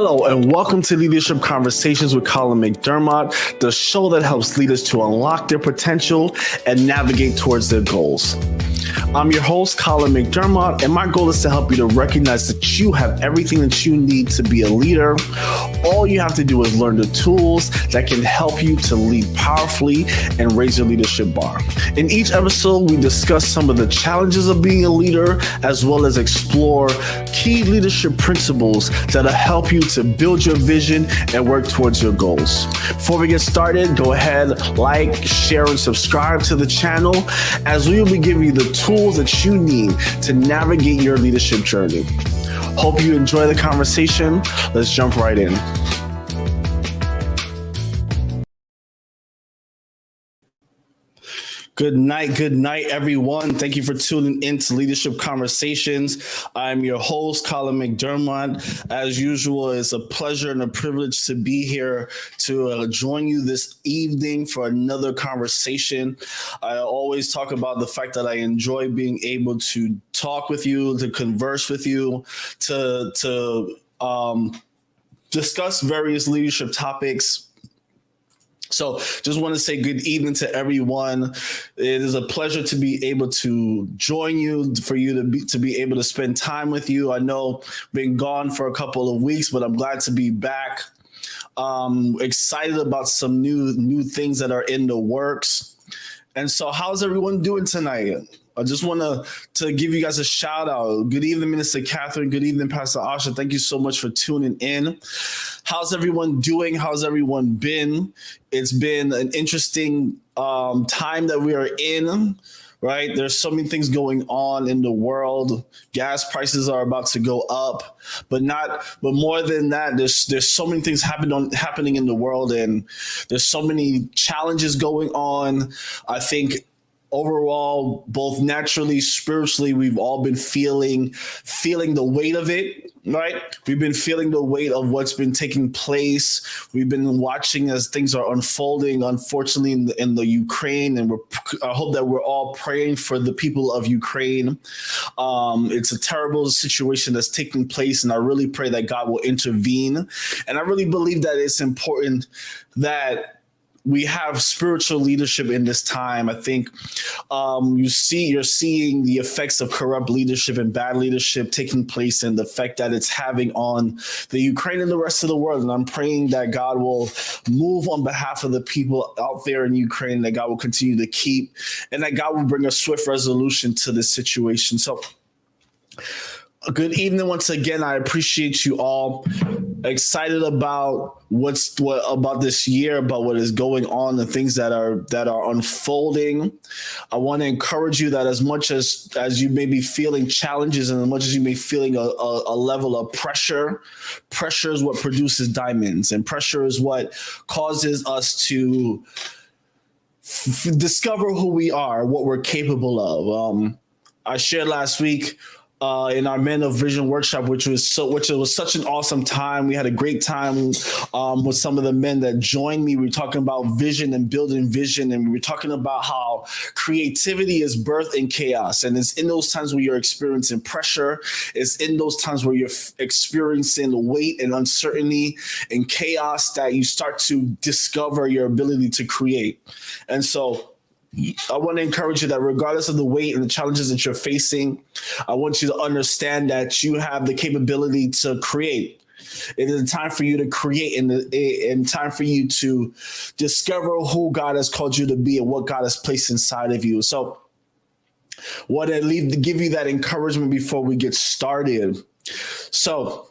Hello and welcome to Leadership Conversations with Colin McDermott, the show that helps leaders to unlock their potential and navigate towards their goals. I'm your host, Colin McDermott, and my goal is to help you to recognize that you have everything that you need to be a leader. All you have to do is learn the tools that can help you to lead powerfully and raise your leadership bar. In each episode, we discuss some of the challenges of being a leader, as well as explore key leadership principles that'll help you to build your vision and work towards your goals. Before we get started, go ahead, like, share, and subscribe to the channel, as we will be giving you the tools that you need to navigate your leadership journey. Hope you enjoy the conversation. Let's jump right in. Good night, everyone. Thank you for tuning in to Leadership Conversations. I'm your host, Colin McDermott. As usual, it's a pleasure and a privilege to be here to join you this evening for another conversation. I always talk about the fact that I enjoy being able to talk with you, to converse with you, to discuss various leadership topics. So just want to say good evening to everyone. It is a pleasure to be able to join you, for you to be able to spend time with you. I know I've been gone for a couple of weeks, but I'm glad to be back. Excited about some new things that are in the works. And so how's everyone doing tonight? I just want to give you guys a shout out. Good evening, Minister Catherine. Good evening, Pastor Asha. Thank you so much for tuning in. How's everyone doing? How's everyone been? It's been an interesting time that we are in, right? There's so many things going on in the world. Gas prices are about to go up, but more than that, there's so many things happening in the world, and there's so many challenges going on. I think overall, both naturally, spiritually, we've all been feeling the weight of it, right? We've been feeling the weight of what's been taking place. We've been watching as things are unfolding, unfortunately, in the Ukraine, and I hope that we're all praying for the people of Ukraine. It's a terrible situation that's taking place, and I really pray that God will intervene. And I really believe that it's important that we have spiritual leadership in this time. I think you're seeing the effects of corrupt leadership and bad leadership taking place, and the effect that it's having on the Ukraine and the rest of the world. And I'm praying that God will move on behalf of the people out there in Ukraine, that God will continue to keep, and that God will bring a swift resolution to this situation. So good evening once again. I appreciate you all. Excited about about this year, about what is going on, the things that are unfolding. I want to encourage you that as much as you may be feeling challenges, and as much as you may be feeling a level of pressure is what produces diamonds, and pressure is what causes us to discover who we are, what we're capable of. I shared last week in our Men of Vision workshop, which was such an awesome time. We had a great time with some of the men that joined me. We were talking about vision and building vision, and we were talking about how creativity is birthed in chaos. And it's in those times where you're experiencing pressure. It's in those times where you're experiencing weight and uncertainty and chaos that you start to discover your ability to create. And so I want to encourage you that regardless of the weight and the challenges that you're facing, I want you to understand that you have the capability to create. It is a time for you to create, and time for you to discover who God has called you to be and what God has placed inside of you. So I want to give you that encouragement before we get started. So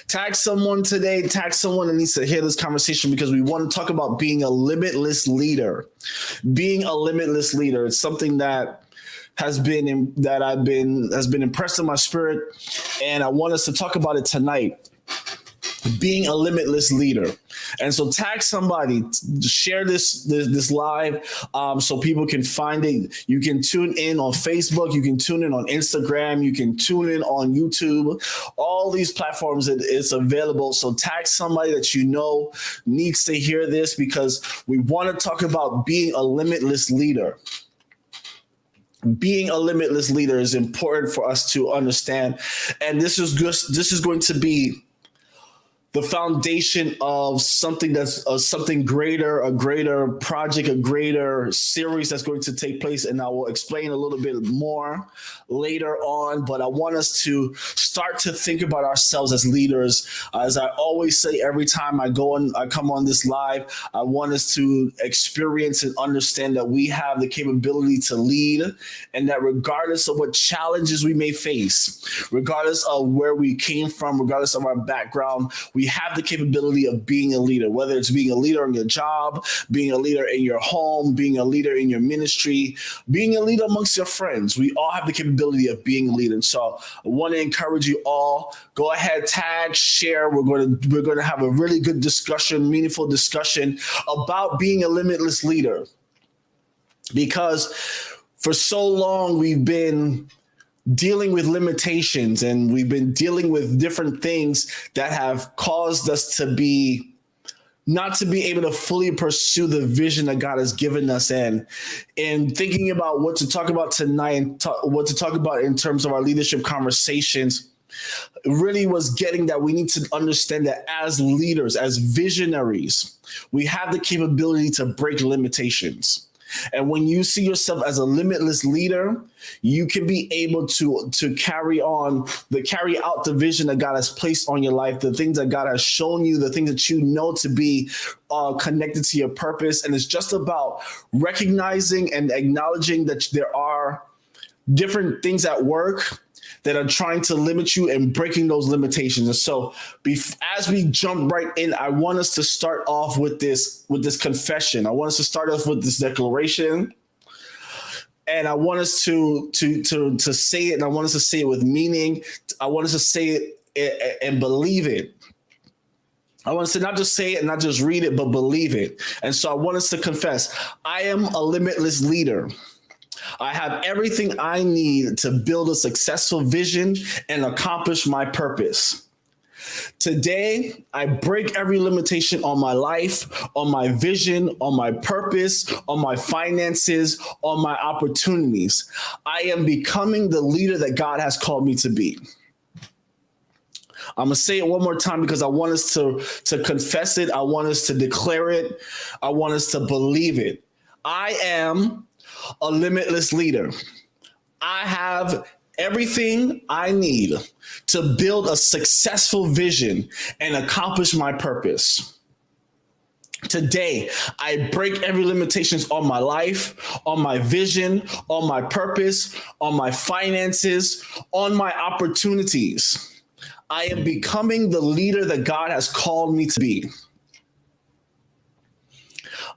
tag someone today, tag someone that needs to hear this conversation, because we want to talk about being a limitless leader. Being a limitless leader. It's something that has been impressed in my spirit, and I want us to talk about it tonight. Being a limitless leader. And so tag somebody, share this live so people can find it. You can tune in on Facebook, you can tune in on Instagram, you can tune in on YouTube. All these platforms, it's available. So tag somebody that you know needs to hear this, because we want to talk about being a limitless leader. Being a limitless leader is important for us to understand. And this is going to be the foundation of something that's something greater, a greater project, a greater series that's going to take place. And I will explain a little bit more later on. But I want us to start to think about ourselves as leaders. As I always say, every time I come on this live, I want us to experience and understand that we have the capability to lead, and that regardless of what challenges we may face, regardless of where we came from, regardless of our background, we have the capability of being a leader, whether it's being a leader in your job, being a leader in your home, being a leader in your ministry, being a leader amongst your friends. We all have the capability of being a leader. And so I want to encourage you all, go ahead, tag, share. We're going to have a really good discussion, meaningful discussion about being a limitless leader. Because for so long we've been dealing with limitations, and we've been dealing with different things that have caused us to be not to be able to fully pursue the vision that God has given us in. And thinking about what to talk about tonight and what to talk about in terms of our leadership conversations really was getting that we need to understand that as leaders, as visionaries, we have the capability to break limitations. And when you see yourself as a limitless leader, you can be able to carry out the vision that God has placed on your life, the things that God has shown you, the things that you know to be connected to your purpose. And it's just about recognizing and acknowledging that there are different things at work that are trying to limit you and breaking those limitations. And so as we jump right in, I want us to start off with this confession. I want us to start off with this declaration. And I want us to say it, and I want us to say it with meaning. I want us to say it and believe it. I want us to not just say it and not just read it, but believe it. And so I want us to confess, I am a limitless leader. I have everything I need to build a successful vision and accomplish my purpose. Today, I break every limitation on my life, on my vision, on my purpose, on my finances, on my opportunities. I am becoming the leader that God has called me to be. I'm going to say it one more time because I want us to confess it. I want us to declare it. I want us to believe it. I am a limitless leader. I have everything I need to build a successful vision and accomplish my purpose. Today, I break every limitations on my life, on my vision, on my purpose, on my finances, on my opportunities. I am becoming the leader that God has called me to be.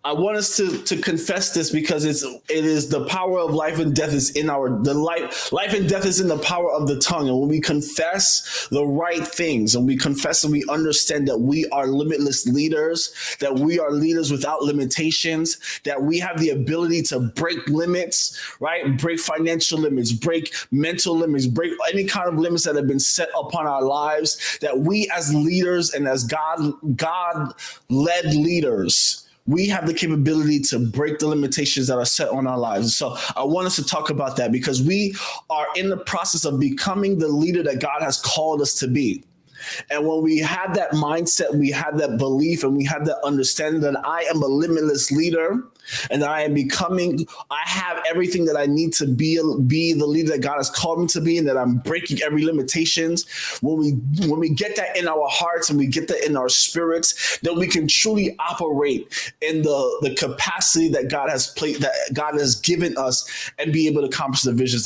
I want us to confess this because it is the power of life and death is in life and death is in the power of the tongue. And when we confess the right things, and we confess and we understand that we are limitless leaders, that we are leaders without limitations, that we have the ability to break limits, right? Break financial limits, break mental limits, break any kind of limits that have been set upon our lives, that we as leaders and as God-led leaders, we have the capability to break the limitations that are set on our lives. And so I want us to talk about that because we are in the process of becoming the leader that God has called us to be. And when we have that mindset, we have that belief, and we have that understanding that I am a limitless leader, and that I have everything that I need to be the leader that God has called me to be, and that I'm breaking every limitations. When we get that in our hearts and we get that in our spirits, then we can truly operate in the capacity that God has given us, and be able to accomplish the visions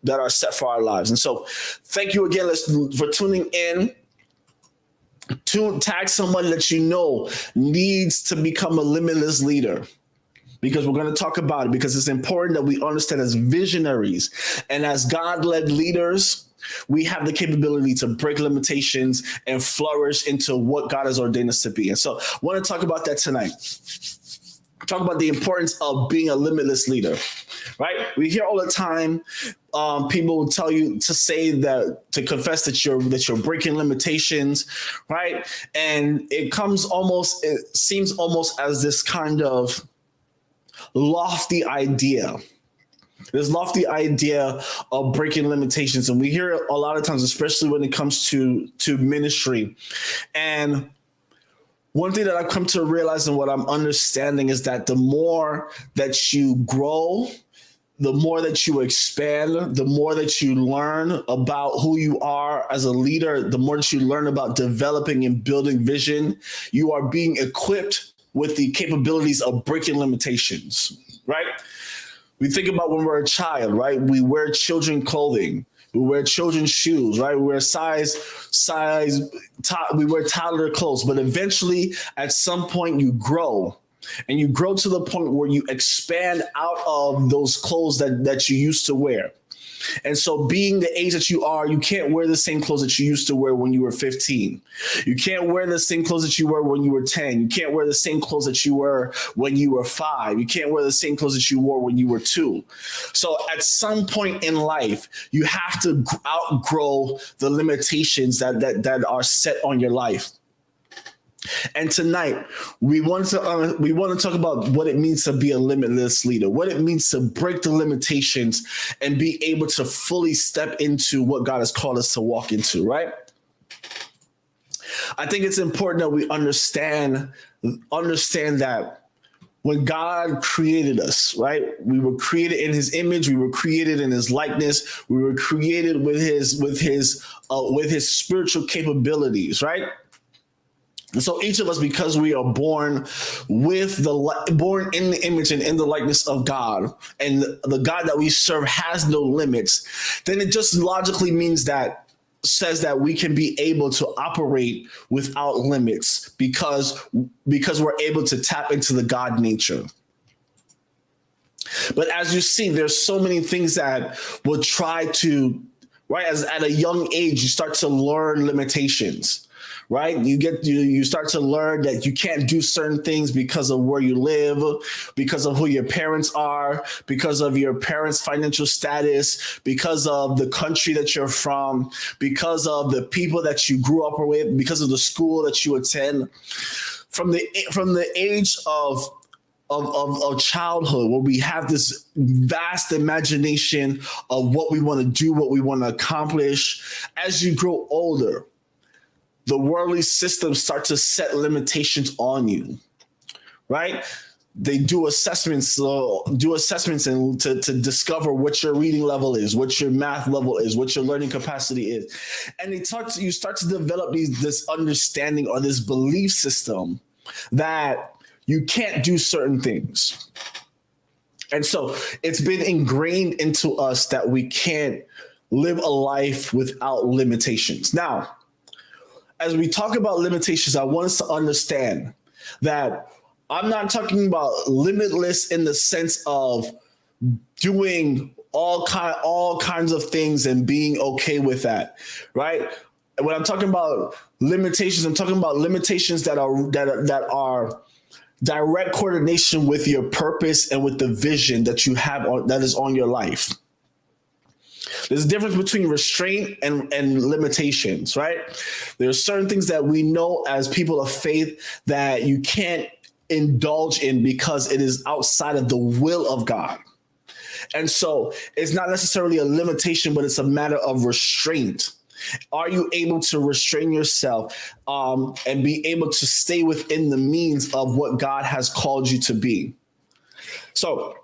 that are set for our lives. And so thank you again for tuning in. Tag somebody that you know needs to become a limitless leader, because we're going to talk about it, because it's important that we understand as visionaries and as God-led leaders, we have the capability to break limitations and flourish into what God has ordained us to be. And so I want to talk about that tonight. Talk about the importance of being a limitless leader, right? We hear all the time people will tell you to confess that you're breaking limitations, right? And it seems almost as this kind of lofty idea. This lofty idea of breaking limitations, and we hear it a lot of times, especially when it comes to ministry. And one thing that I've come to realize and what I'm understanding is that the more that you grow, the more that you expand, the more that you learn about who you are as a leader, the more that you learn about developing and building vision, you are being equipped with the capabilities of breaking limitations, right? We think about when we're a child, right? We wear children clothing. We wear children's shoes, right? We wear we wear toddler clothes, but eventually at some point you grow, and you grow to the point where you expand out of those clothes that you used to wear. And so being the age that you are, you can't wear the same clothes that you used to wear when you were 15. You can't wear the same clothes that you wore when you were 10. You can't wear the same clothes that you wore when you were 5. You can't wear the same clothes that you wore when you were 2. So at some point in life, you have to outgrow the limitations that are set on your life. And tonight, we want to talk about what it means to be a limitless leader, what it means to break the limitations and be able to fully step into what God has called us to walk into, right? I think it's important that we understand that when God created us, right? We were created in His image. We were created in His likeness. We were created with His spiritual capabilities, right? And so each of us, because we are born born in the image and in the likeness of God, and the God that we serve has no limits, then it just logically says that we can be able to operate without limits because we're able to tap into the God nature. But as you see, there's so many things that will try to, right? As at a young age, you start to learn limitations. Right? You start to learn that you can't do certain things because of where you live, because of who your parents are, because of your parents' financial status, because of the country that you're from, because of the people that you grew up with, because of the school that you attend. From the age of childhood, where we have this vast imagination of what we want to do, what we want to accomplish, as you grow older, the worldly systems start to set limitations on you, right? They do assessments and to discover what your reading level is, what your math level is, what your learning capacity is. And you start to develop this understanding or this belief system that you can't do certain things. And so it's been ingrained into us that we can't live a life without limitations. Now, as we talk about limitations, I want us to understand that I'm not talking about limitless in the sense of doing all kinds of things and being okay with that, right? When I'm talking about limitations, I'm talking about limitations that are direct coordination with your purpose and with the vision that you have that is on your life. There's a difference between restraint and limitations, right? There's certain things that we know as people of faith that you can't indulge in because it is outside of the will of God. And so it's not necessarily a limitation, but it's a matter of restraint. Are you able to restrain yourself and be able to stay within the means of what God has called you to be? So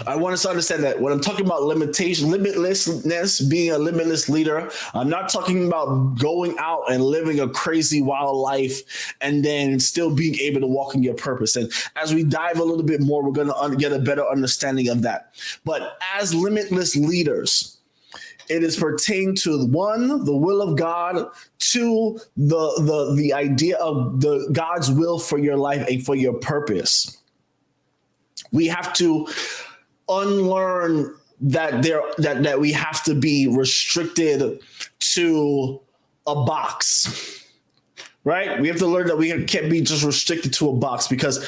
I want us to understand that when I'm talking about limitlessness, being a limitless leader, I'm not talking about going out and living a crazy wild life and then still being able to walk in your purpose. And as we dive a little bit more, we're going to get a better understanding of that. But as limitless leaders, it is pertaining to, 1, the will of God, 2, the idea of God's will for your life and for your purpose. We have to unlearn that we have to be restricted to a box, right? We have to learn that we can't be just restricted to a box because,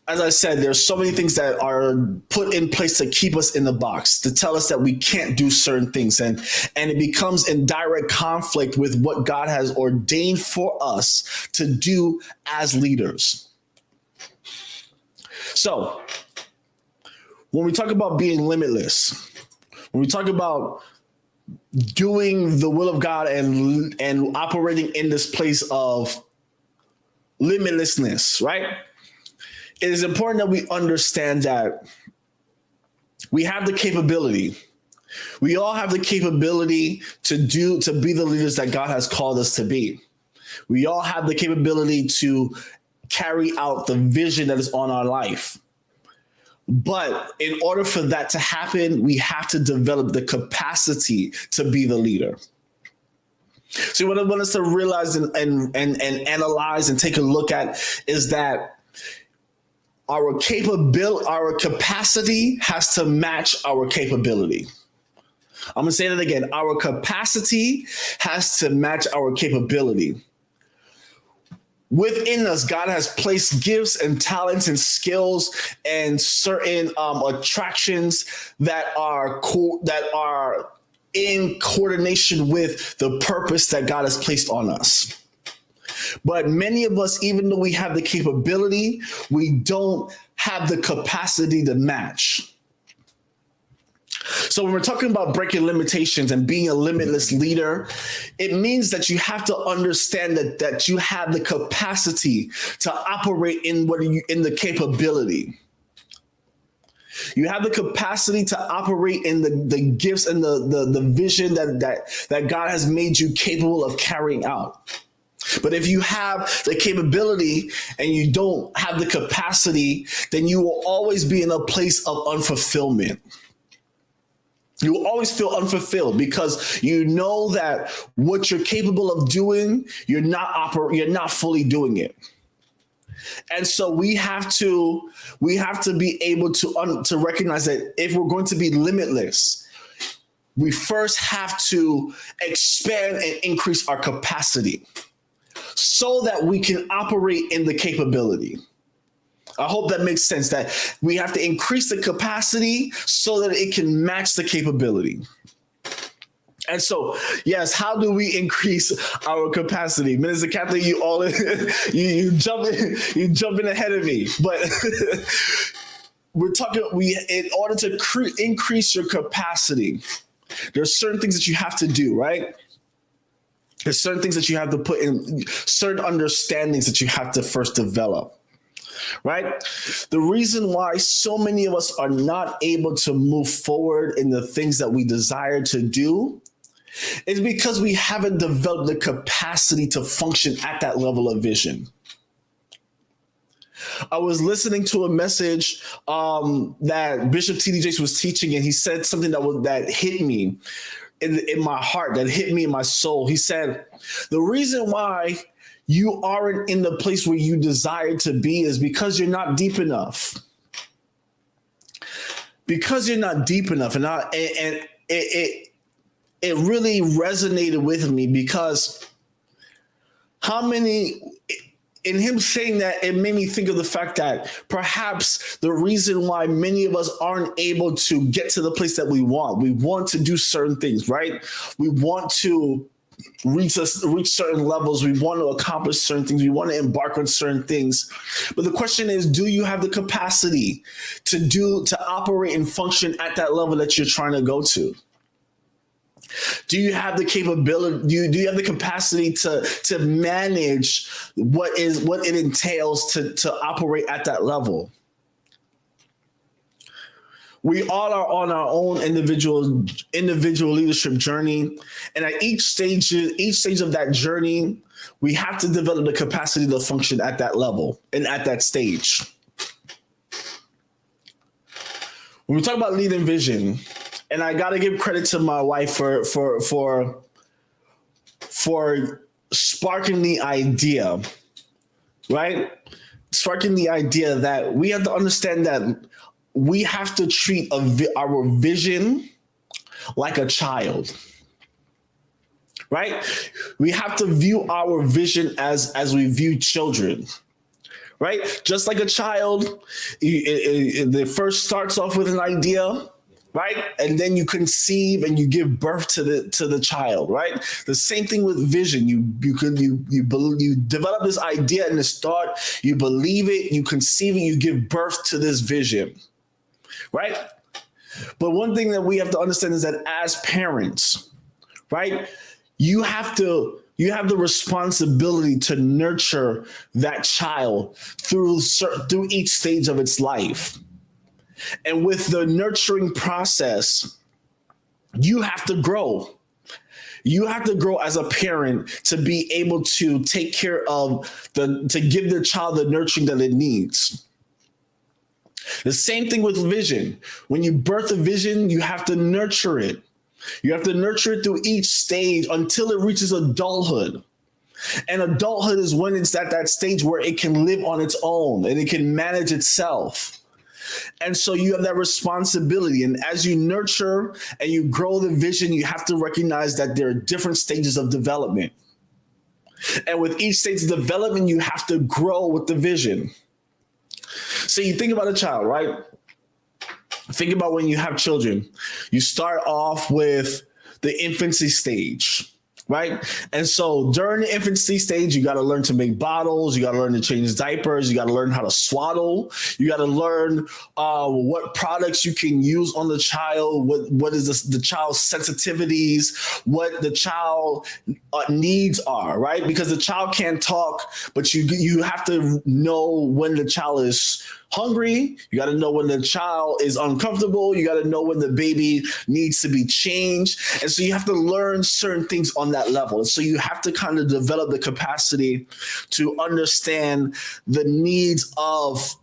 as I said, there's so many things that are put in place to keep us in the box, to tell us that we can't do certain things. And it becomes in direct conflict with what God has ordained for us to do as leaders. So when we talk about being limitless, when we talk about doing the will of God and operating in this place of limitlessness, right? It is important that we understand that we have the capability. We all have the capability to be the leaders that God has called us to be. We all have the capability to carry out the vision that is on our life. But in order for that to happen, we have to develop the capacity to be the leader. So what I want us to realize and analyze and take a look at is that our capacity has to match our capability. I'm going to say that again. Our capacity has to match our capability. Within us, God has placed gifts and talents and skills and certain attractions that are in coordination with the purpose that God has placed on us. But many of us, even though we have the capability, we don't have the capacity to match. So when we're talking about breaking limitations and being a limitless leader, it means that you have to understand that you have the capacity to operate in the capability. You have the capacity to operate in the gifts and the vision that God has made you capable of carrying out. But if you have the capability and you don't have the capacity, then you will always be in a place of unfulfillment. You will always feel unfulfilled because you know that what you're capable of doing, you're not fully doing it. And so we have to be able to recognize that if we're going to be limitless, we first have to expand and increase our capacity so that we can operate in the capability. I hope that makes sense, that we have to increase the capacity so that it can match the capability. And so, yes, how do we increase our capacity? Minister Kathleen, you jumping ahead of me, but we're talking. In order to increase your capacity, there's certain things that you have to do, right? There's certain things that you have to put in, certain understandings that you have to first develop. Right? The reason why so many of us are not able to move forward in the things that we desire to do is because we haven't developed the capacity to function at that level of vision. I was listening to a message that Bishop T.D. Jakes was teaching, and he said something that hit me in my heart, that hit me in my soul. He said, the reason why you aren't in the place where you desire to be is because you're not deep enough. Because you're not deep enough. And it really resonated with me, because in him saying that, it made me think of the fact that perhaps the reason why many of us aren't able to get to the place that we want to do certain things, right? We want to reach certain levels. We want to accomplish certain things. We want to embark on certain things. But the question is, do you have the capacity to operate and function at that level that you're trying to go to? Do you have the capability? Do you have the capacity to manage what it entails to operate at that level? We all are on our own individual leadership journey, and at each stage of that journey, we have to develop the capacity to function at that level and at that stage. When we talk about leading vision, and I got to give credit to my wife for sparking the idea, right? Sparking the idea that we have to understand that we have to treat our vision like a child, right? We have to view our vision as we view children, right? Just like a child, it first starts off with an idea, right? And then you conceive and you give birth to the child, right? The same thing with vision. You develop this idea and this thought, you believe it, you conceive it, you give birth to this vision. right? But one thing that we have to understand is that as parents, right, you have the responsibility to nurture that child through each stage of its life. And with the nurturing process, you have to grow. You have to grow as a parent to be able to take care of to give the child the nurturing that it needs. The same thing with vision. When you birth a vision, you have to nurture it. You have to nurture it through each stage until it reaches adulthood. And adulthood is when it's at that stage where it can live on its own and it can manage itself. And so you have that responsibility. And as you nurture and you grow the vision, you have to recognize that there are different stages of development. And with each stage of development, you have to grow with the vision. So you think about a child, right? Think about when you have children. You start off with the infancy stage, right? And so during the infancy stage, you got to learn to make bottles. You got to learn to change diapers. You got to learn how to swaddle. You got to learn what products you can use on the child. What is the child's sensitivities? What the child needs are, right? Because the child can't talk, but you have to know when the child is hungry. You got to know when the child is uncomfortable. You got to know when the baby needs to be changed. And so you have to learn certain things on that level. And so you have to kind of develop the capacity to understand the needs of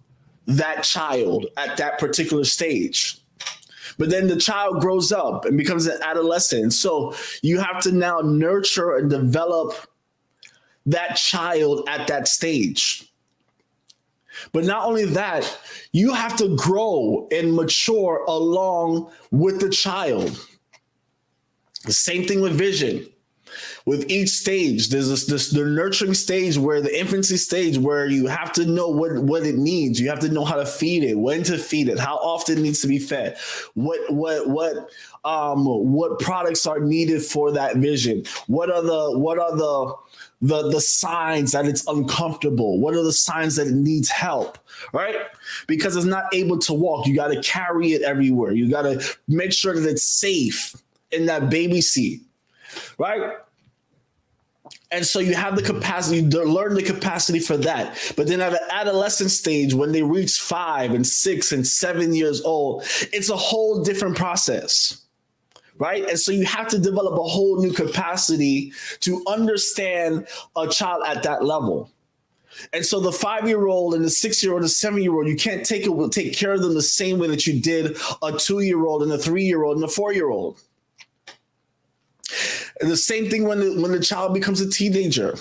that child at that particular stage. But then the child grows up and becomes an adolescent. So you have to now nurture and develop that child at that stage. But not only that, you have to grow and mature along with the child. The same thing with vision. With each stage, there's the nurturing stage, where the infancy stage, where you have to know what it needs. You have to know how to feed it, when to feed it, how often it needs to be fed, what products are needed for that vision. What are the signs that it's uncomfortable? What are the signs that it needs help, right? Because it's not able to walk. You got to carry it everywhere. You got to make sure that it's safe in that baby seat, right? And so you have the capacity to learn the capacity for that. But then at the adolescent stage, when they reach 5 and 6 and 7 years old, it's a whole different process. Right? And so you have to develop a whole new capacity to understand a child at that level. And so the 5-year-old and the 6-year-old and the 7-year-old, you can't take care of them the same way that you did a 2-year-old and a 3-year-old and a 4-year-old. And the same thing when the child becomes a teenager,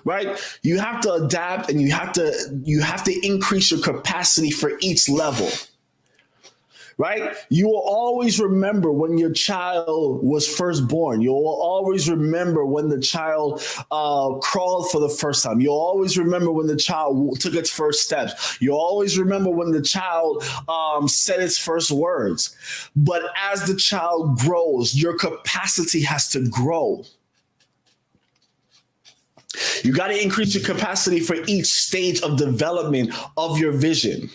right? You have to adapt, and you have to increase your capacity for each level. Right? You will always remember when your child was first born. You will always remember when the child crawled for the first time. You'll always remember when the child took its first steps. You'll always remember when the child said its first words. But as the child grows, your capacity has to grow. You got to increase your capacity for each stage of development of your vision.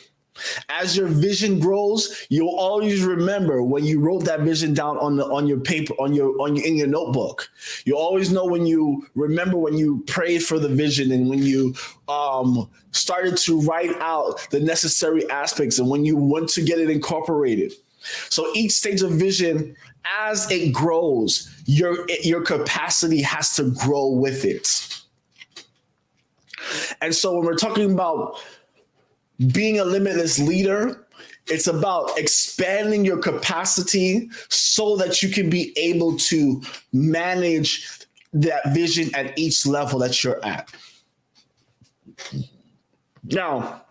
As your vision grows, you'll always remember when you wrote that vision down on your paper, in your notebook. You always know when you remember when you prayed for the vision, and when you started to write out the necessary aspects, and when you want to get it incorporated. So each stage of vision, as it grows, your capacity has to grow with it. And so when we're talking about being a limitless leader, it's about expanding your capacity so that you can be able to manage that vision at each level that you're at. Now,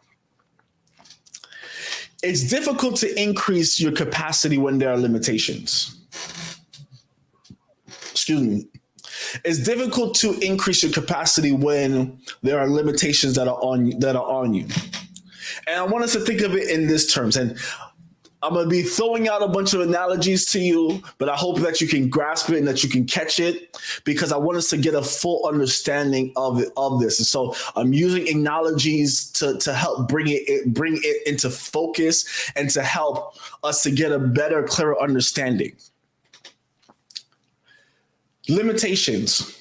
it's difficult to increase your capacity when there are limitations. Excuse me. It's difficult to increase your capacity when there are limitations that are on you. And I want us to think of it in this terms. And I'm going to be throwing out a bunch of analogies to you, but I hope that you can grasp it and that you can catch it, because I want us to get a full understanding of this. And so I'm using analogies to help bring it into focus and to help us to get a better, clearer understanding. Limitations.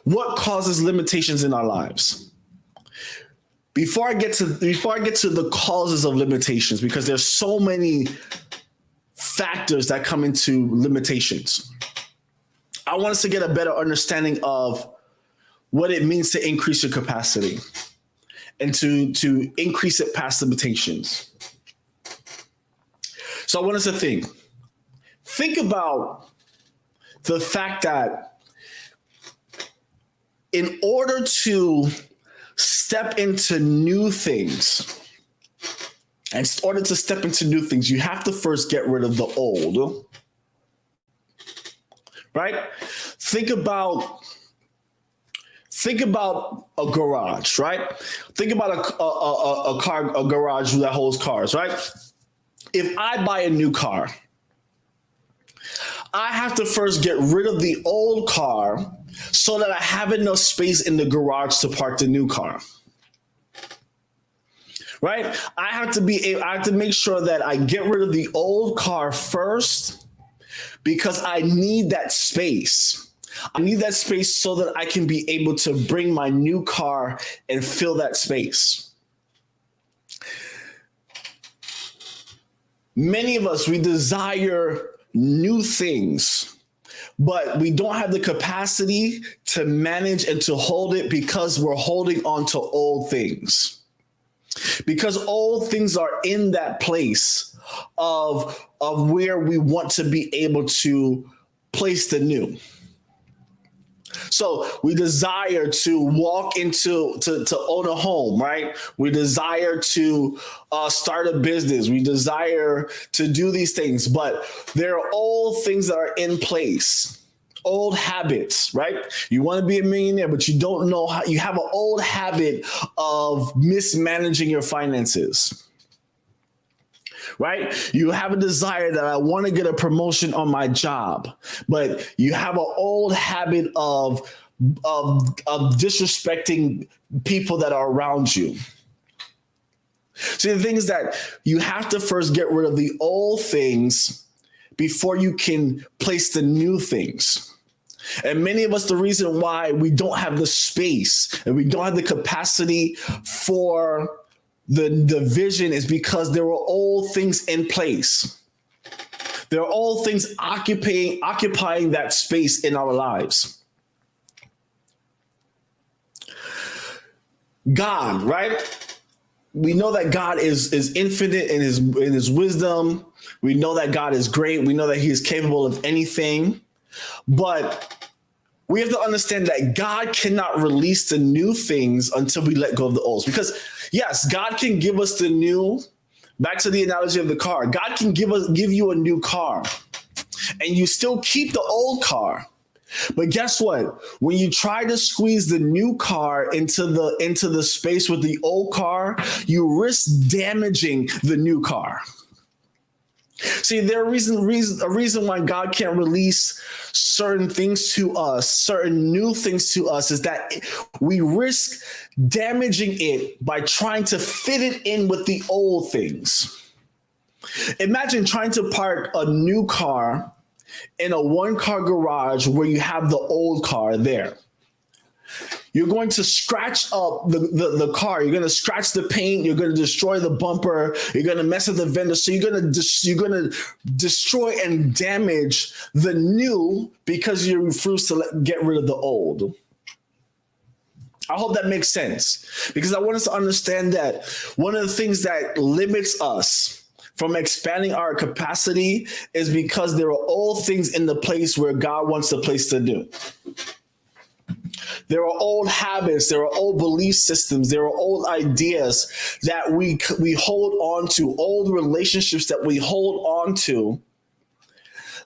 What causes limitations in our lives? Before I get to the causes of limitations, because there's so many factors that come into limitations, I want us to get a better understanding of what it means to increase your capacity and to increase it past limitations. So I want us to think about the fact that in order to step into new things, and in order to step into new things, you have to first get rid of the old, right? Think about a garage, right? Think about a garage that holds cars, right? If I buy a new car, I have to first get rid of the old car so that I have enough space in the garage to park the new car. Right? I have to make sure that I get rid of the old car first, because I need that space. I need that space so that I can be able to bring my new car and fill that space. Many of us, we desire new things, but we don't have the capacity to manage and to hold it because we're holding on to old things. Because old things are in that place of where we want to be able to place the new. So we desire to walk into to own a home, right? We desire to start a business. We desire to do these things, but there are old things that are in place. Old habits, right? You want to be a millionaire, but you don't know how. You have an old habit of mismanaging your finances. Right? You have a desire that I want to get a promotion on my job, but you have an old habit of disrespecting people that are around you. See, the thing is that you have to first get rid of the old things before you can place the new things. And many of us, the reason why we don't have the space and we don't have the capacity for the vision is because there were old things in place. There are old things occupying that space in our lives. God, right? We know that God is infinite in his wisdom. We know that God is great. We know that he is capable of anything. But we have to understand that God cannot release the new things until we let go of the old. Because yes, God can give us the new. Back to the analogy of the car. God can give you a new car, and you still keep the old car. But guess what? When you try to squeeze the new car into the space with the old car, you risk damaging the new car. See, there are a reason why God can't release certain things to us, certain new things to us, is that we risk damaging it by trying to fit it in with the old things. Imagine trying to park a new car in a one-car garage where you have the old car there. You're going to scratch up the car. You're going to scratch the paint. You're going to destroy the bumper. You're going to mess with the fender. So you're going to destroy and damage the new because you refuse to get rid of the old. I hope that makes sense, because I want us to understand that one of the things that limits us from expanding our capacity is because there are old things in the place where God wants to place the new. There are old habits, there are old belief systems, there are old ideas that we hold on to, old relationships that we hold on to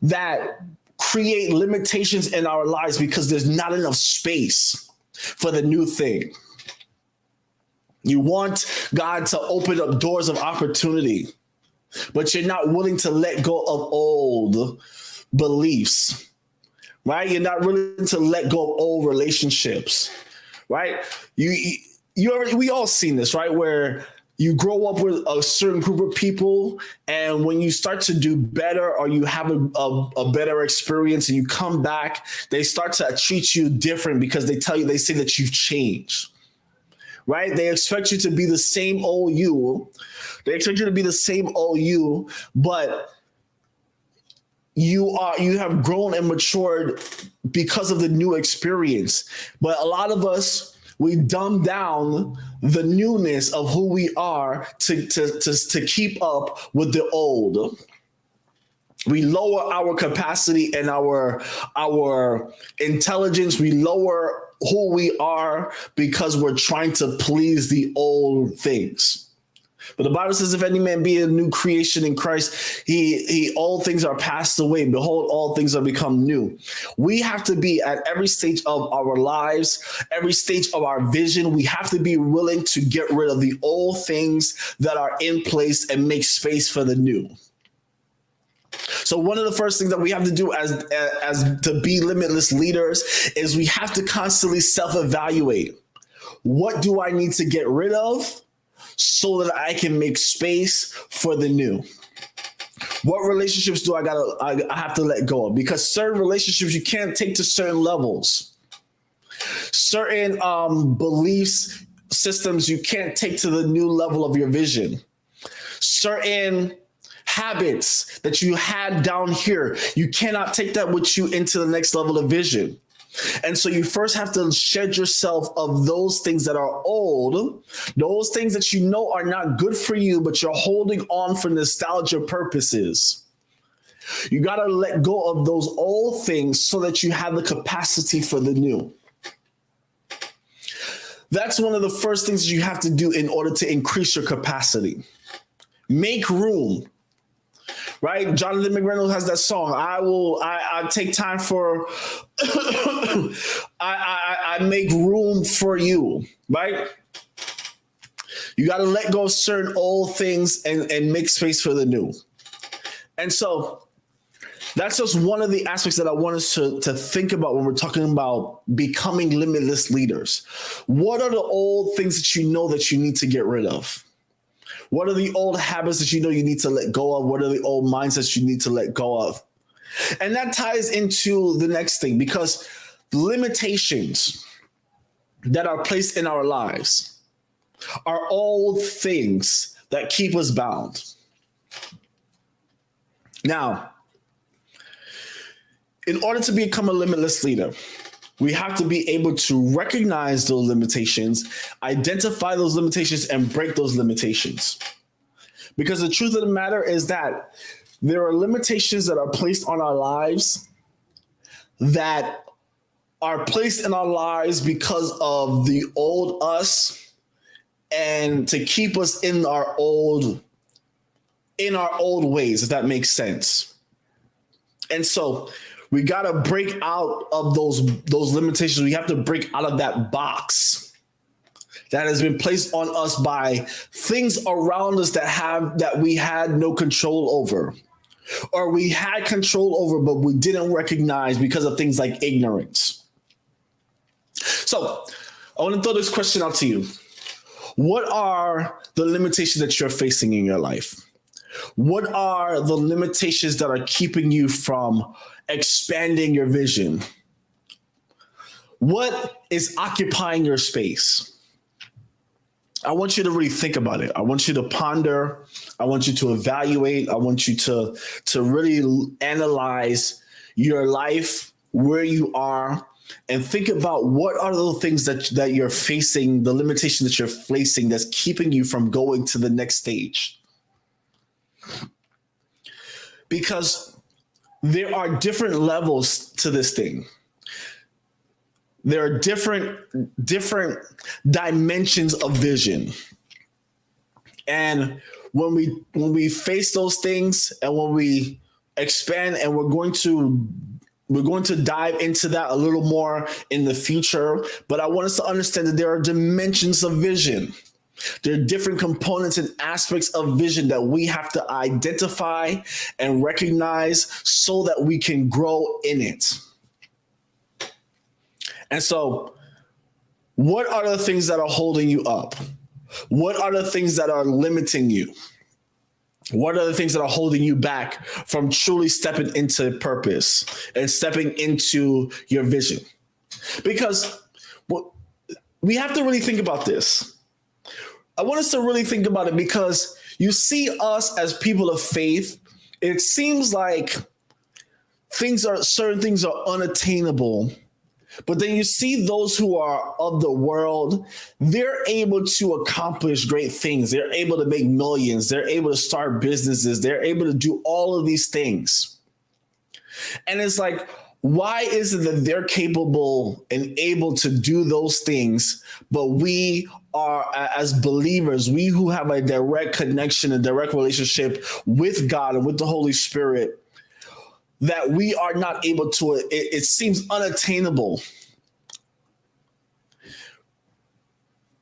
that create limitations in our lives because there's not enough space for the new thing. You want God to open up doors of opportunity, but you're not willing to let go of old beliefs, right? You're not willing to let go of old relationships, right? We all seen this, right? Where you grow up with a certain group of people, and when you start to do better or you have a better experience and you come back, they start to treat you different because they say that you've changed, right? They expect you to be the same old you. They expect you to be the same old you, but you have grown and matured because of the new experience. But a lot of us, we dumb down the newness of who we are to keep up with the old. We lower our capacity and our intelligence. We lower who we are because we're trying to please the old things. But the Bible says, if any man be a new creation in Christ, he all things are passed away. Behold, all things are become new. We have to be at every stage of our lives, every stage of our vision. We have to be willing to get rid of the old things that are in place and make space for the new. So one of the first things that we have to do as to be limitless leaders is we have to constantly self-evaluate. What do I need to get rid of so that I can make space for the new? What relationships do I have to let go of? Because certain relationships you can't take to certain levels. Certain beliefs, systems you can't take to the new level of your vision. Certain habits that you had down here, you cannot take that with you into the next level of vision. And so you first have to shed yourself of those things that are old, those things that you know are not good for you, but you're holding on for nostalgia purposes. You got to let go of those old things so that you have the capacity for the new. That's one of the first things you have to do in order to increase your capacity. Make room. Right? Jonathan McReynolds has that song. I take time for, I make room for you, right? You got to let go of certain old things and make space for the new. And so that's just one of the aspects that I want us to think about when we're talking about becoming limitless leaders. What are the old things that you know that you need to get rid of? What are the old habits that you know you need to let go of? What are the old mindsets you need to let go of? And that ties into the next thing, because the limitations that are placed in our lives are old things that keep us bound. Now, in order to become a limitless leader, we have to be able to recognize those limitations, identify those limitations, and break those limitations. Because the truth of the matter is that there are limitations that are placed on our lives that are placed in our lives because of the old us and to keep us in our old ways, if that makes sense. And so we got to break out of those limitations. We have to break out of that box that has been placed on us by things around us that we had no control over, or we had control over, but we didn't recognize because of things like ignorance. So I want to throw this question out to you. What are the limitations that you're facing in your life? What are the limitations that are keeping you from expanding your vision? What is occupying your space? I want you to really think about it. I want you to ponder. I want you to evaluate. I want you to really analyze your life, where you are, and think about what are the things that you're facing, the limitations that you're facing that's keeping you from going to the next stage. Because there are different levels to this thing. There are different dimensions of vision. And when we face those things and when we expand, and we're going to dive into that a little more in the future, but I want us to understand that there are dimensions of vision. There are different components and aspects of vision that we have to identify and recognize so that we can grow in it. And so, what are the things that are holding you up? What are the things that are limiting you? What are the things that are holding you back from truly stepping into purpose and stepping into your vision? Because we have to really think about this. I want us to really think about it because you see us as people of faith, it seems like certain things are unattainable. But then you see those who are of the world, they're able to accomplish great things. They're able to make millions. They're able to start businesses. They're able to do all of these things. And it's like, why is it that they're capable and able to do those things, but we are, as believers, we who have a direct connection, a direct relationship with God and with the Holy Spirit, that we are not able to, it seems unattainable.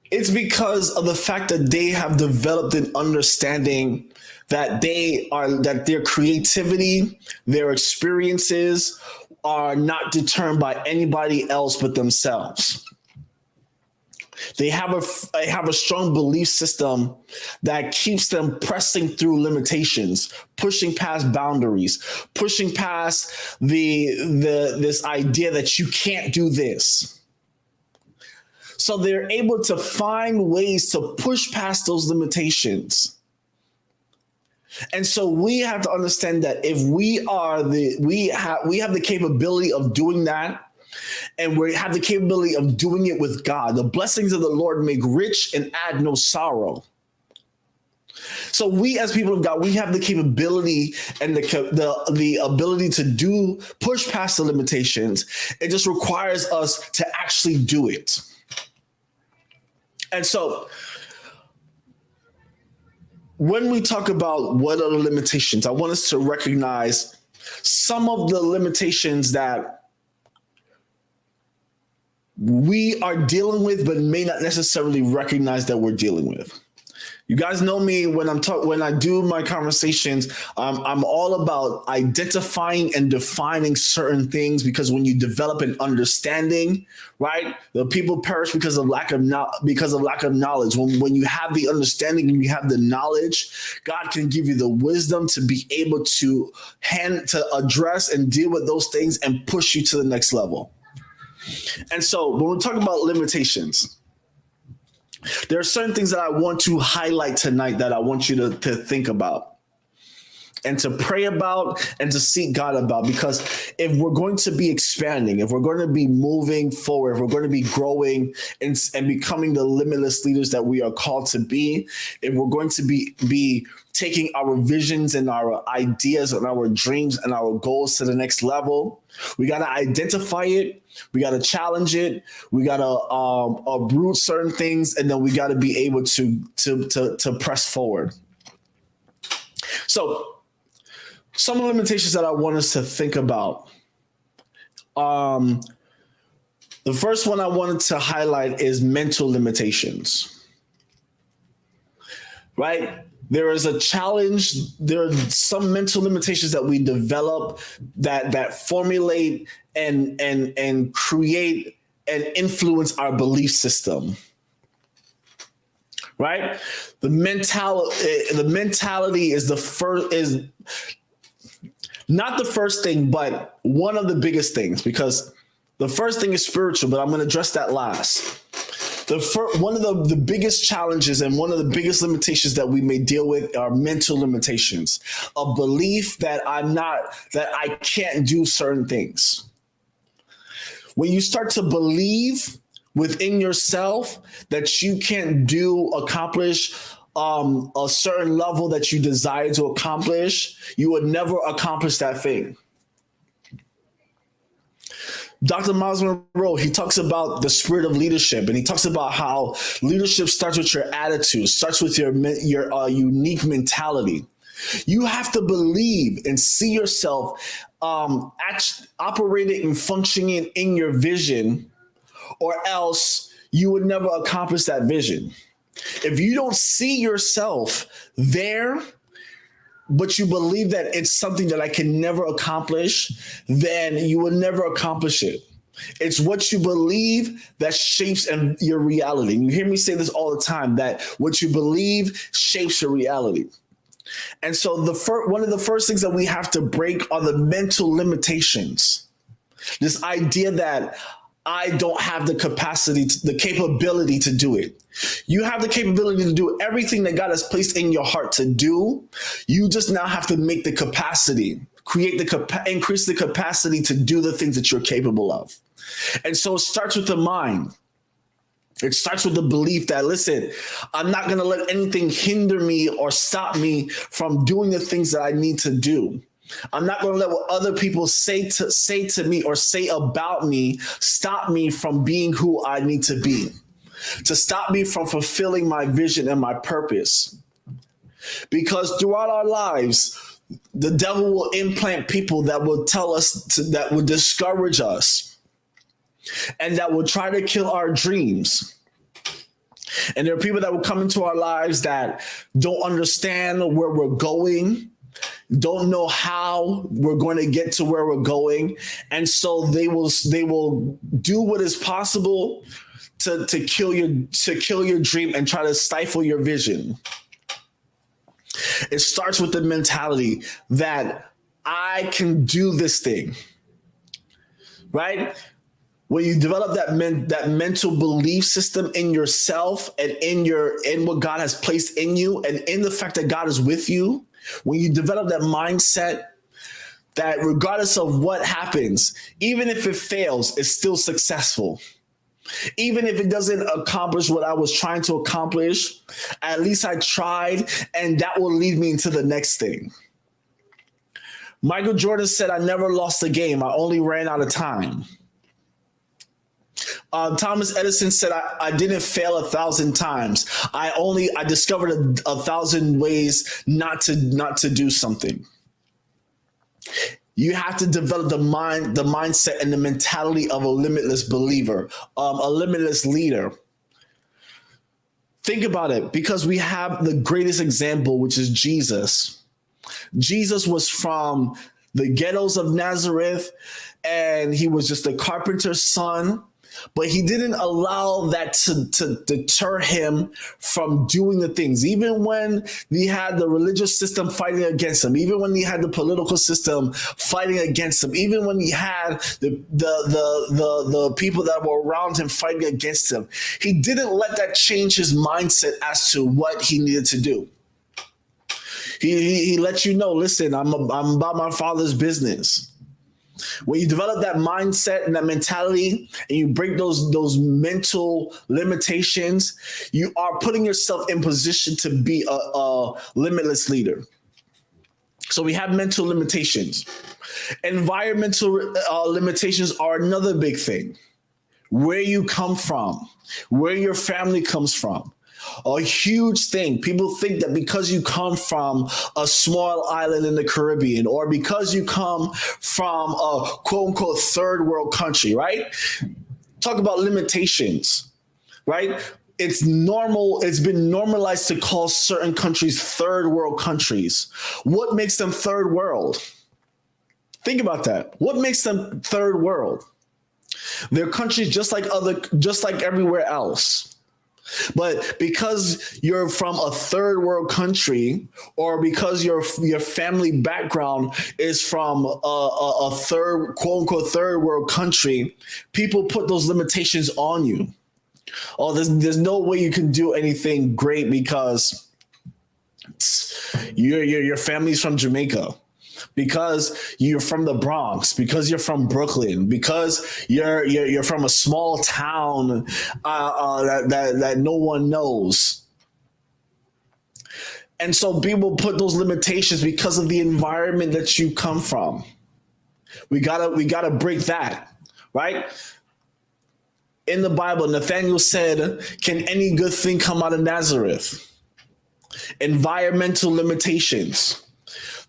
It's because of the fact that they have developed an understanding that their creativity, their experiences are not determined by anybody else but themselves. They have a strong belief system that keeps them pressing through limitations, pushing past boundaries, pushing past this idea that you can't do this. So they're able to find ways to push past those limitations. And so we have to understand that if we have the capability of doing that, and we have the capability of doing it with God. The blessings of the Lord make rich and add no sorrow. So we as people of God, we have the capability and the ability to push past the limitations. It just requires us to actually do it. And so when we talk about what are the limitations, I want us to recognize some of the limitations that we are dealing with, but may not necessarily recognize that we're dealing with. You guys know me when I do my conversations, I'm all about identifying and defining certain things, because when you develop an understanding, right, the people perish because of lack of knowledge. When you have the understanding and you have the knowledge, God can give you the wisdom to be able to address and deal with those things and push you to the next level. And so when we're talking about limitations, there are certain things that I want to highlight tonight that I want you to think about and to pray about and to seek God about. Because if we're going to be expanding, if we're going to be moving forward, if we're going to be growing and becoming the limitless leaders that we are called to be, if we're going to be taking our visions and our ideas and our dreams and our goals to the next level, we got to identify it. We got to challenge it. We got to uproot certain things, and then we got to be able to press forward. So some of the limitations that I want us to think about. The first one I wanted to highlight is mental limitations, right? There is a challenge. There are some mental limitations that we develop that formulate and create and influence our belief system. Right? The mentality is not the first thing, but one of the biggest things, because the first thing is spiritual, but I'm going to address that last. One of the biggest challenges and one of the biggest limitations that we may deal with are mental limitations, a belief that I can't do certain things. When you start to believe within yourself that you can't accomplish a certain level that you desire to accomplish, you would never accomplish that thing. Dr. Miles Monroe, he talks about the spirit of leadership, and he talks about how leadership starts with your attitude, starts with your unique mentality. You have to believe and see yourself operating and functioning in your vision, or else you would never accomplish that vision. If you don't see yourself there, but you believe that it's something that I can never accomplish, then you will never accomplish it. It's what you believe that shapes your reality. And you hear me say this all the time, that what you believe shapes your reality. And so one of the first things that we have to break are the mental limitations. This idea that I don't have the capacity, the capability to do it. You have the capability to do everything that God has placed in your heart to do. You just now have to make the capacity, increase the capacity to do the things that you're capable of. And so it starts with the mind. It starts with the belief that, listen, I'm not going to let anything hinder me or stop me from doing the things that I need to do. I'm not going to let what other people say to me or say about me stop me from being who I need to be, to stop me from fulfilling my vision and my purpose. Because throughout our lives, the devil will implant people that will tell us that will discourage us and that will try to kill our dreams. And there are people that will come into our lives that don't understand where we're going, don't know how we're going to get to where we're going. And so they will do what is possible to kill your dream and try to stifle your vision. It starts with the mentality that I can do this thing, right? When you develop that mental belief system in yourself and in what God has placed in you and in the fact that God is with you, when you develop that mindset that regardless of what happens, even if it fails, it's still successful. Even if it doesn't accomplish what I was trying to accomplish, at least I tried, and that will lead me into the next thing. Michael Jordan said, I never lost a game. I only ran out of time. Thomas Edison said, I didn't fail 1,000 times. I discovered a 1,000 ways not to do something. You have to develop the mindset and the mentality of a limitless believer, a limitless leader. Think about it, because we have the greatest example, which is Jesus. Jesus was from the ghettos of Nazareth, and he was just a carpenter's son. But he didn't allow that to deter him from doing the things. Even when he had the religious system fighting against him, even when he had the political system fighting against him, even when he had the people that were around him fighting against him, he didn't let that change his mindset as to what he needed to do. He let you know, listen, I'm about my Father's business. When you develop that mindset and that mentality and you break those mental limitations, you are putting yourself in position to be a limitless leader. So we have mental limitations. Environmental limitations are another big thing. Where you come from, where your family comes from. A huge thing. People think that because you come from a small island in the Caribbean, or because you come from a quote unquote third world country, right? Talk about limitations, right? It's normal. It's been normalized to call certain countries third world countries. What makes them third world? Think about that. What makes them third world? They're countries just like everywhere else. But because you're from a third world country, or because your family background is from a third, quote unquote, third world country, people put those limitations on you. Oh, there's no way you can do anything great because your family's from Jamaica, because you're from the Bronx, because you're from Brooklyn, because you're from a small town that no one knows. And so people put those limitations because of the environment that you come from. We gotta break that, right? In the Bible, Nathaniel said, "Can any good thing come out of Nazareth?" Environmental limitations.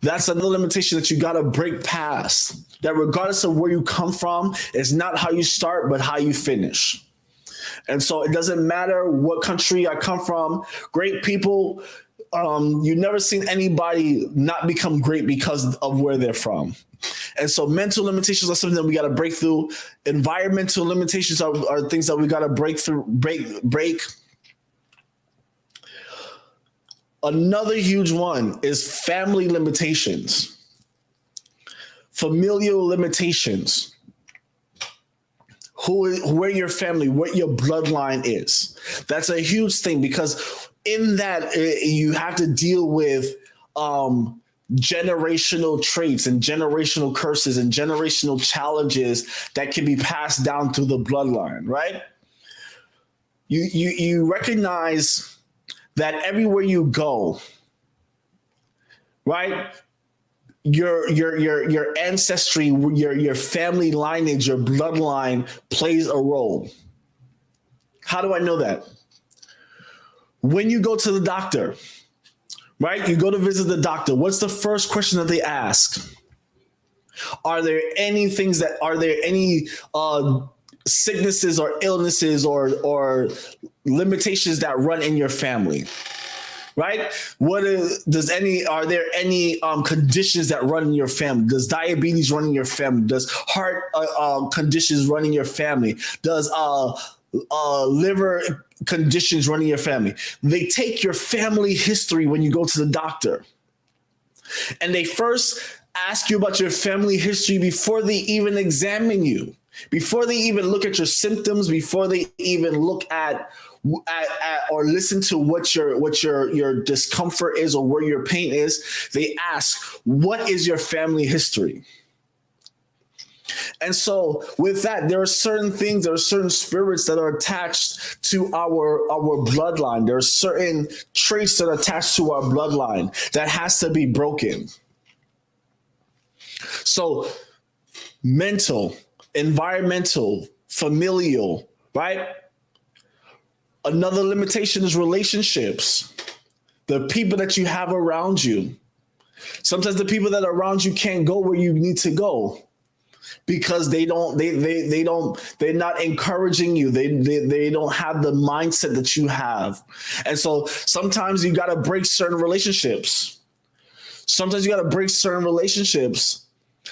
That's another limitation that you got to break past. That regardless of where you come from, it's not how you start, but how you finish. And so it doesn't matter what country I come from, great people, you've never seen anybody not become great because of where they're from. And so mental limitations are something that we got to break through. Environmental limitations are things that we got to break. Another huge one is family limitations, familial limitations, where your family, what your bloodline is. That's a huge thing, because in that you have to deal with generational traits and generational curses and generational challenges that can be passed down through the bloodline, right? You recognize that everywhere you go, right? Your ancestry, your family lineage, your bloodline plays a role. How do I know that? When you go to the doctor, right? You go to visit the doctor. What's the first question that they ask? Are there any sicknesses or illnesses or limitations that run in your family? Right? Are there any conditions that run in your family? Does diabetes run in your family? Does heart conditions run in your family? Does liver conditions run in your family? They take your family history when you go to the doctor, and they first ask you about your family history before they even examine you, before they even look at your symptoms, before they even look at or listen to what your discomfort is or where your pain is. They ask, what is your family history? And so with that, there are certain spirits that are attached to our bloodline. There are certain traits that are attached to our bloodline that has to be broken. So mental, environmental, familial, right? Another limitation is relationships. The people that you have around you. Sometimes the people that are around you can't go where you need to go because they're not encouraging you. They don't have the mindset that you have. And so sometimes you got to break certain relationships. Sometimes you got to break certain relationships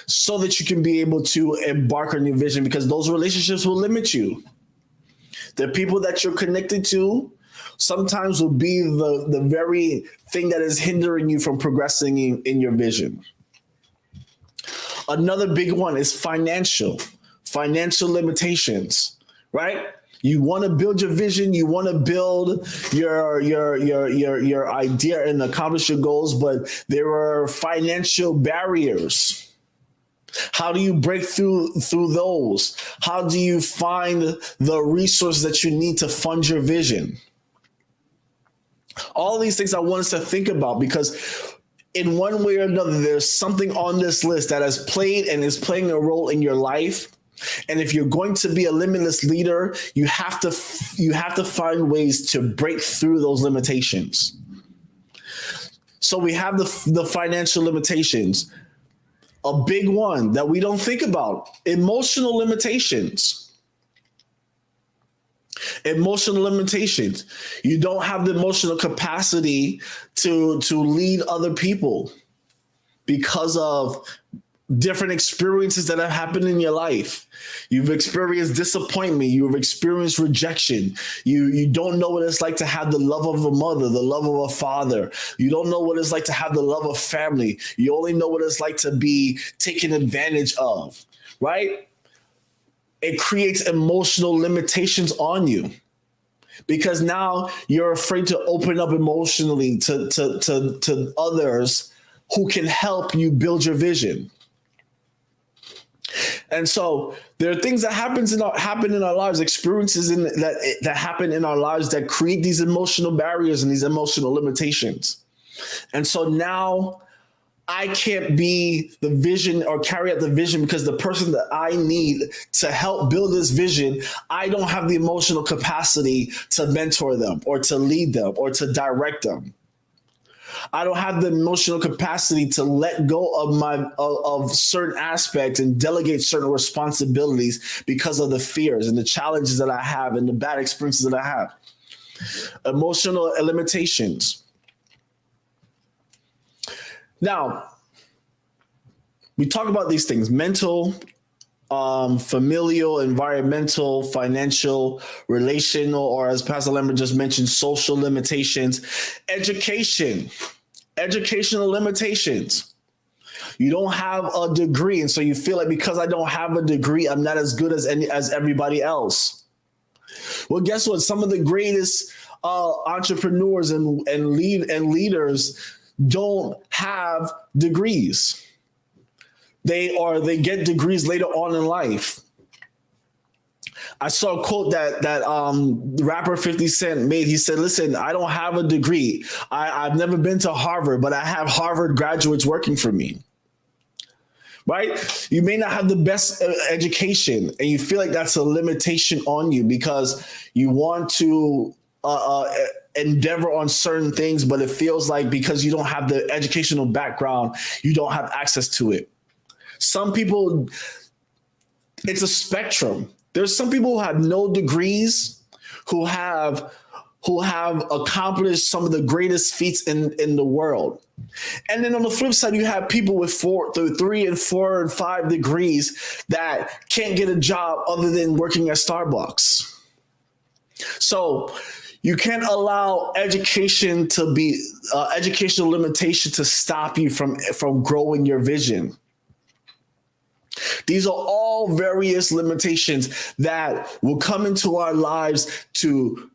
so that you can be able to embark on your vision, because those relationships will limit you. The people that you're connected to sometimes will be the very thing that is hindering you from progressing in your vision. Another big one is financial limitations, right? You want to build your vision, you want to build your idea and accomplish your goals, but there are financial barriers. How do you break through those? How do you find the resources that you need to fund your vision? All these things I want us to think about, because in one way or another, there's something on this list that has played and is playing a role in your life. And if you're going to be a limitless leader, you have to find ways to break through those limitations. So we have the financial limitations. A big one that we don't think about, emotional limitations. Emotional limitations. You don't have the emotional capacity to lead other people because of different experiences that have happened in your life. You've experienced disappointment. You've experienced rejection. You don't know what it's like to have the love of a mother, the love of a father. You don't know what it's like to have the love of family. You only know what it's like to be taken advantage of, right? It creates emotional limitations on you, because now you're afraid to open up emotionally to others who can help you build your vision. And so there are things that happen in our lives, experiences that happen in our lives that create these emotional barriers and these emotional limitations. And so now I can't be the vision or carry out the vision because the person that I need to help build this vision, I don't have the emotional capacity to mentor them or to lead them or to direct them. I don't have the emotional capacity to let go of certain aspects and delegate certain responsibilities because of the fears and the challenges that I have and the bad experiences that I have. Emotional limitations. Now, we talk about these things: mental, familial, environmental, financial, relational, or as Pastor Lambert just mentioned, social limitations, educational limitations. You don't have a degree, and so you feel like because I don't have a degree, I'm not as good as everybody else. Well, guess what? Some of the greatest entrepreneurs and leaders don't have degrees. They get degrees later on in life. I saw a quote that rapper 50 Cent made. He said, "Listen, I don't have a degree. I've never been to Harvard, but I have Harvard graduates working for me." Right? You may not have the best education, and you feel like that's a limitation on you because you want to endeavor on certain things, but it feels like because you don't have the educational background, you don't have access to it. Some people, it's a spectrum. There's some people who have no degrees, who have accomplished some of the greatest feats in the world. And then on the flip side, you have people with 3 and 4 and 5 degrees that can't get a job other than working at Starbucks. So you can't allow education to be educational limitation to stop you from growing your vision. These are all various limitations that will come into our lives to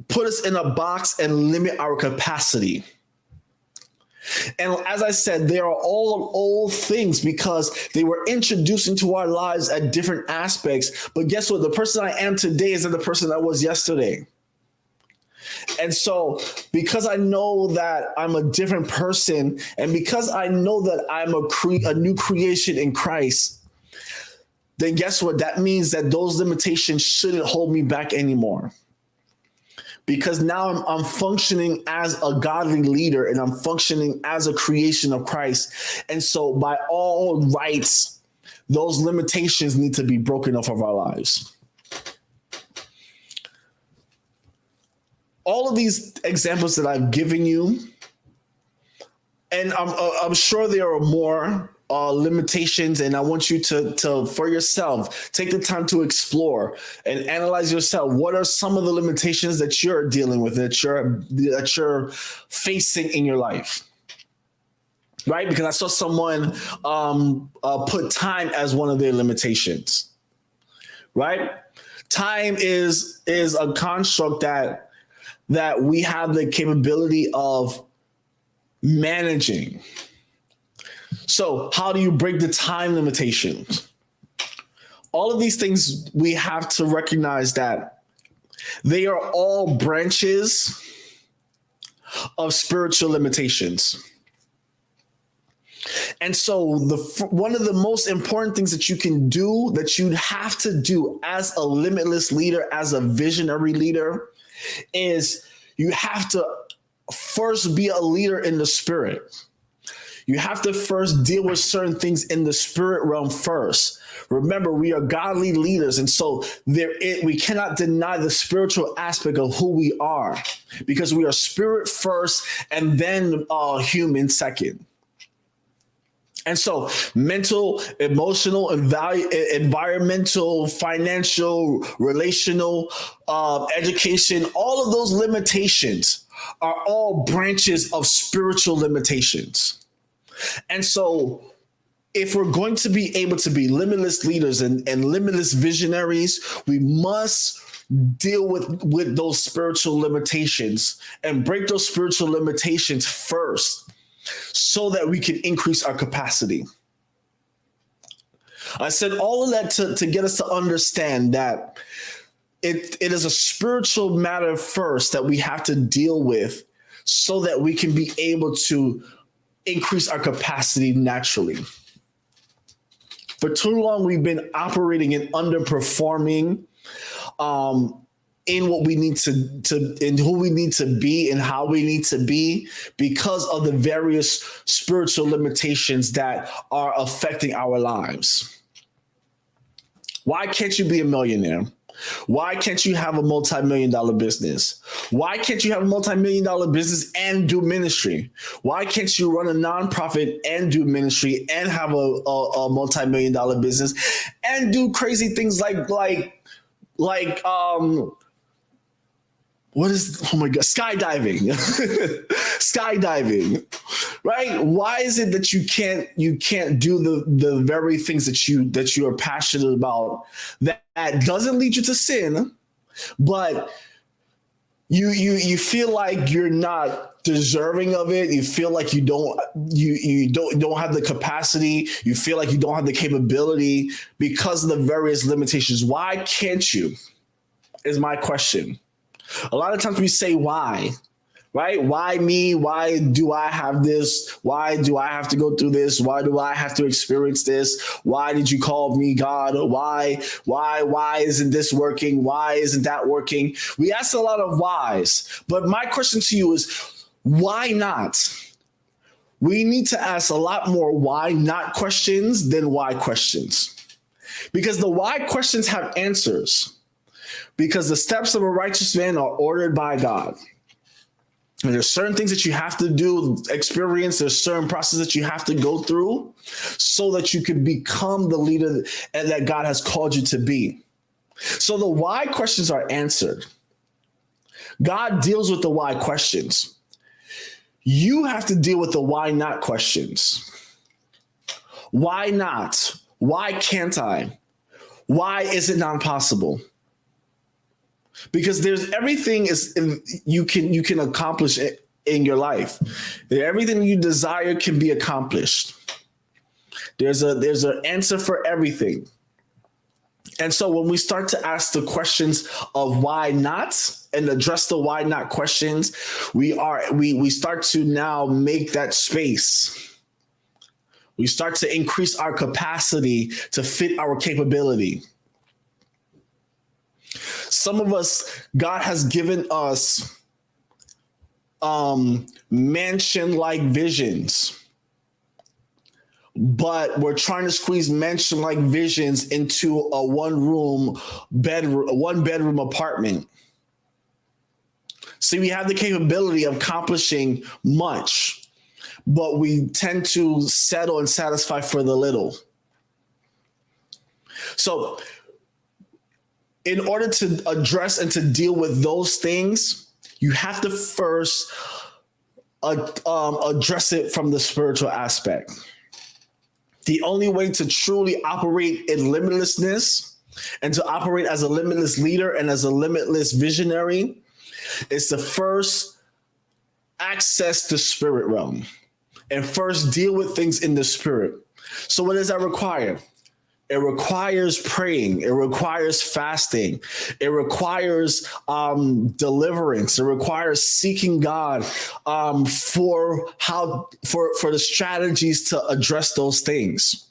put us in a box and limit our capacity. And as I said, they are all old things because they were introduced into our lives at different aspects. But guess what? The person I am today isn't the person I was yesterday. And so because I know that I'm a different person, and because I know that I'm a new creation in Christ, then guess what? That means that those limitations shouldn't hold me back anymore. Because now I'm functioning as a godly leader, and I'm functioning as a creation of Christ. And so by all rights, those limitations need to be broken off of our lives. All of these examples that I've given you, and I'm sure there are more limitations, and I want you to for yourself take the time to explore and analyze yourself. What are some of the limitations that you're dealing with, that you're facing in your life? Right? Because I saw someone put time as one of their limitations. Right? Time is a construct that we have the capability of managing. So how do you break the time limitations? All of these things, we have to recognize that they are all branches of spiritual limitations. And so one of the most important things that you can do, that you have to do as a limitless leader, as a visionary leader, is you have to first be a leader in the spirit. You have to first deal with certain things in the spirit realm first. Remember, we are godly leaders, and so we cannot deny the spiritual aspect of who we are, because we are spirit first and then human second. And so mental, emotional, environmental, financial, relational, education, all of those limitations are all branches of spiritual limitations. And so if we're going to be able to be limitless leaders and limitless visionaries, we must deal with those spiritual limitations and break those spiritual limitations first, so that we can increase our capacity. I said all of that to get us to understand that it is a spiritual matter first that we have to deal with, so that we can be able to increase our capacity naturally. For too long, we've been operating in underperforming in what we need to in who we need to be and how we need to be because of the various spiritual limitations that are affecting our lives. Why can't you be a millionaire? Why can't you have a multi-million-dollar business? Why can't you have a multi-million-dollar business and do ministry? Why can't you run a nonprofit and do ministry and have a multi-million-dollar business and do crazy things like what is, oh my God, skydiving, skydiving, right? Why is it that you can't do the very things that you are passionate about that doesn't lead you to sin, but you feel like you're not deserving of it. You feel like you don't have the capacity. You feel like you don't have the capability because of the various limitations. Why can't you? Is my question. A lot of times we say why, right? Why me? Why do I have this? Why do I have to go through this? Why do I have to experience this? Why did you call me, God? Why isn't this working? Why isn't that working? We ask a lot of whys, but my question to you is, why not? We need to ask a lot more why not questions than why questions, because the why questions have answers. Because the steps of a righteous man are ordered by God. And there's certain things that you have to do, experience, there's certain processes that you have to go through so that you can become the leader that God has called you to be. So the why questions are answered. God deals with the why questions. You have to deal with the why not questions. Why not? Why can't I? Why is it not possible? Because there's everything you can accomplish in your life. Everything you desire can be accomplished. There's an answer for everything. And so when we start to ask the questions of why not and address the why not questions, we start to now make that space. We start to increase our capacity to fit our capability. Some of us, God has given us mansion-like visions, but we're trying to squeeze mansion-like visions into a one bedroom apartment. See, we have the capability of accomplishing much, but we tend to settle and satisfy for the little. So, in order to address and to deal with those things, you have to first address it from the spiritual aspect. The only way to truly operate in limitlessness and to operate as a limitless leader and as a limitless visionary is to first access the spirit realm and first deal with things in the spirit. So what does that require? It requires praying. It requires fasting. It requires deliverance. It requires seeking God for the strategies to address those things.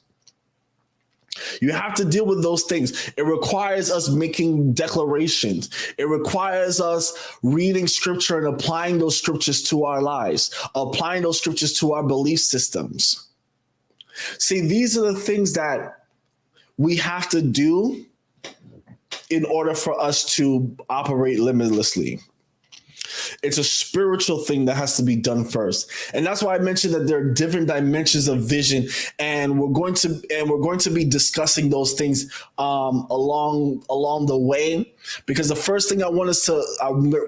You have to deal with those things. It requires us making declarations. It requires us reading scripture and applying those scriptures to our lives, applying those scriptures to our belief systems. See, these are the things that we have to do in order for us to operate limitlessly. It's a spiritual thing that has to be done first. And that's why I mentioned that there are different dimensions of vision, and we're going to be discussing those things along the way, because the first thing I want us to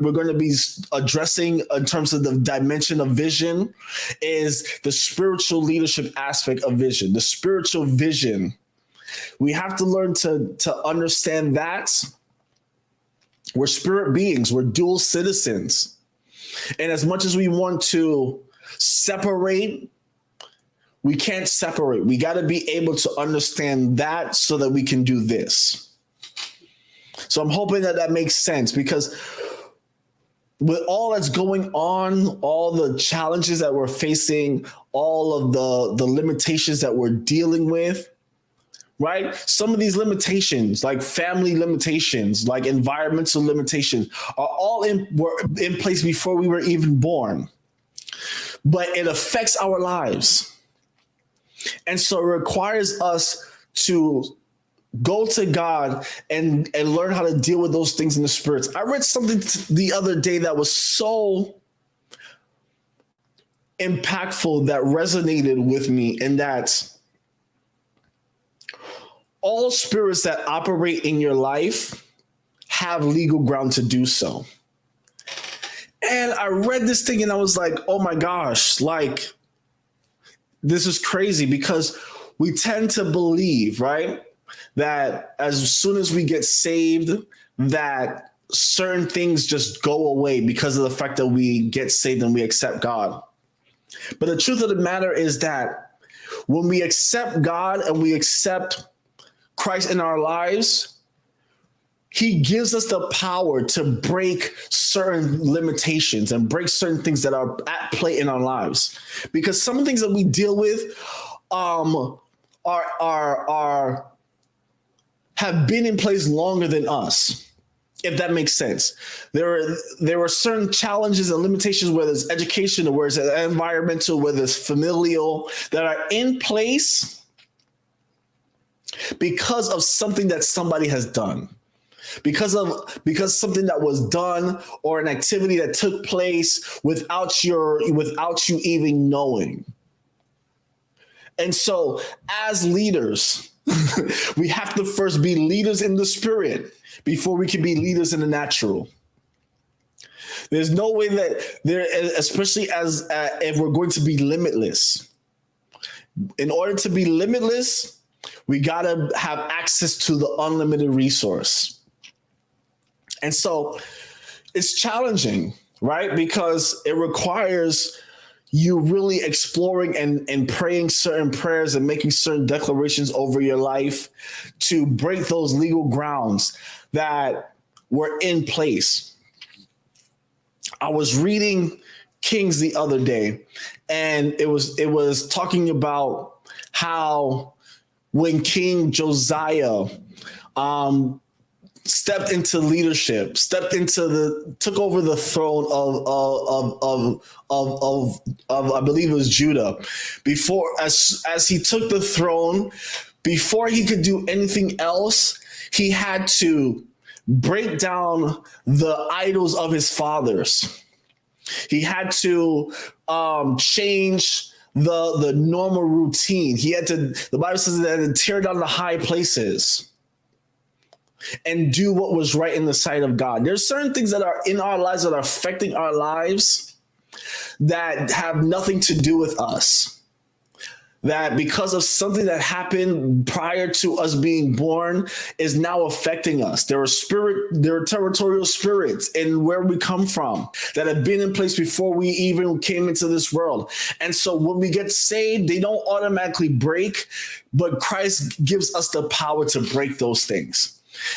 we're going to be addressing in terms of the dimension of vision is the spiritual leadership aspect of vision, the spiritual vision. We have to learn to understand that we're spirit beings, we're dual citizens. And as much as we want to separate, we can't separate. We got to be able to understand that so that we can do this. So I'm hoping that makes sense, because with all that's going on, all the challenges that we're facing, all of the limitations that we're dealing with, right? Some of these limitations, like family limitations, like environmental limitations, were in place before we were even born. But it affects our lives. And so it requires us to go to God and learn how to deal with those things in the spirits. I read something the other day that was so impactful, that resonated with me, and that all spirits that operate in your life have legal ground to do so. And I read this thing and I was like, oh my gosh, like, this is crazy, because we tend to believe, right, that as soon as we get saved, that certain things just go away because of the fact that we get saved and we accept God. But the truth of the matter is that when we accept God and we accept Christ in our lives, he gives us the power to break certain limitations and break certain things that are at play in our lives. Because some of the things that we deal with have been in place longer than us, if that makes sense. There are certain challenges and limitations, whether it's education or whether it's environmental, whether it's familial, that are in place because of something that somebody has done. Because something that was done, or an activity that took place without you even knowing. And so as leaders, we have to first be leaders in the spirit before we can be leaders in the natural. There's no way that especially as if we're going to be limitless. In order to be limitless, we got to have access to the unlimited resource. And so it's challenging, right? Because it requires you really exploring and praying certain prayers and making certain declarations over your life to break those legal grounds that were in place. I was reading Kings the other day, and it was talking about how when King Josiah stepped into leadership, took over the throne of I believe it was Judah. Before, as he took the throne, before he could do anything else, he had to break down the idols of his fathers. He had to change the normal routine. The Bible says that he had to tear down the high places and do what was right in the sight of God. There's certain things that are in our lives that are affecting our lives that have nothing to do with us. That because of something that happened prior to us being born is now affecting us. There are territorial spirits in where we come from that have been in place before we even came into this world. And so when we get saved, they don't automatically break, but Christ gives us the power to break those things.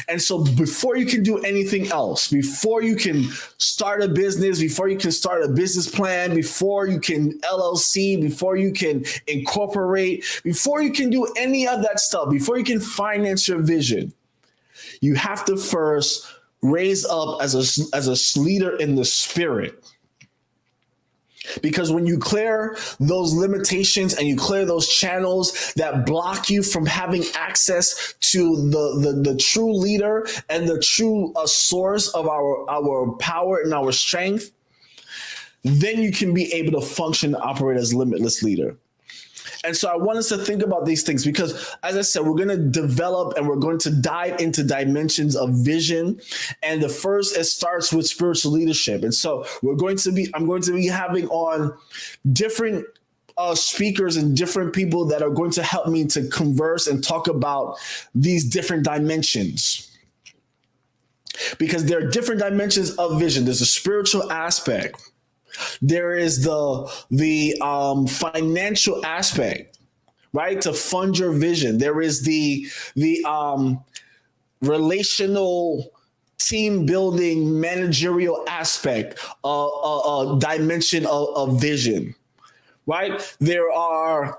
And so before you can do anything else, before you can start a business, before you can start a business plan, before you can LLC, before you can incorporate, before you can do any of that stuff, before you can finance your vision, you have to first raise up as a leader in the spirit. Because when you clear those limitations and you clear those channels that block you from having access to the true leader and the true source of our power and our strength, then you can be able to function and operate as limitless leader. And so I want us to think about these things because, as I said, we're going to develop and we're going to dive into dimensions of vision. And the first, it starts with spiritual leadership. And so I'm going to be having on different speakers and different people that are going to help me to converse and talk about these different dimensions. Because there are different dimensions of vision. There's a spiritual aspect. There is the financial aspect, right? To fund your vision. There is the relational, team building, managerial aspect, dimension of vision, right? There are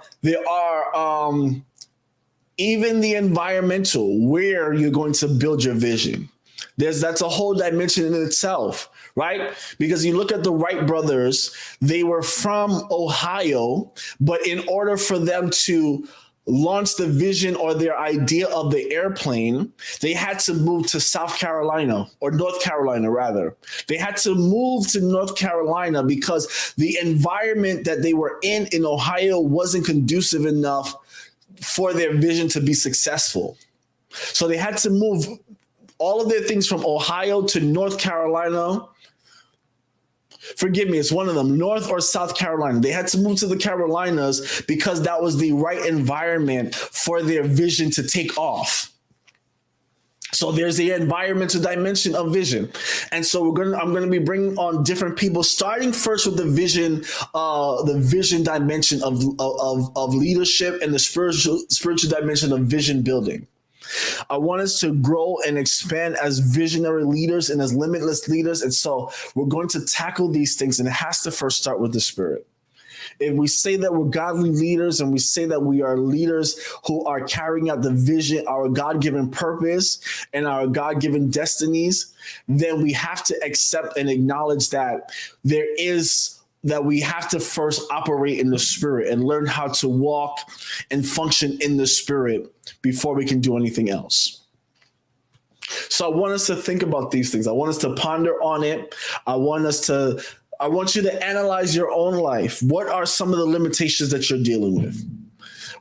even the environmental, where you're going to build your vision. That's a whole dimension in itself, right? Because you look at the Wright brothers, they were from Ohio, but in order for them to launch the vision or their idea of the airplane, they had to move to South Carolina, or North Carolina rather. They had to move to North Carolina because the environment that they were in Ohio wasn't conducive enough for their vision to be successful. So they had to move all of their things from Ohio to North Carolina. Forgive me, it's one of them, North or South Carolina. They had to move to the Carolinas because that was the right environment for their vision to take off. So there's the environmental dimension of vision. And so I'm going to be bringing on different people, starting first with the vision dimension of leadership and the spiritual dimension of vision building. I want us to grow and expand as visionary leaders and as limitless leaders. And so we're going to tackle these things, and it has to first start with the Spirit. If we say that we're godly leaders and we say that we are leaders who are carrying out the vision, our God-given purpose and our God-given destinies, then we have to accept and acknowledge that we have to first operate in the Spirit and learn how to walk and function in the Spirit before we can do anything else. So I want us to think about these things. I want us to ponder on it. I want you to analyze your own life. What are some of the limitations that you're dealing with?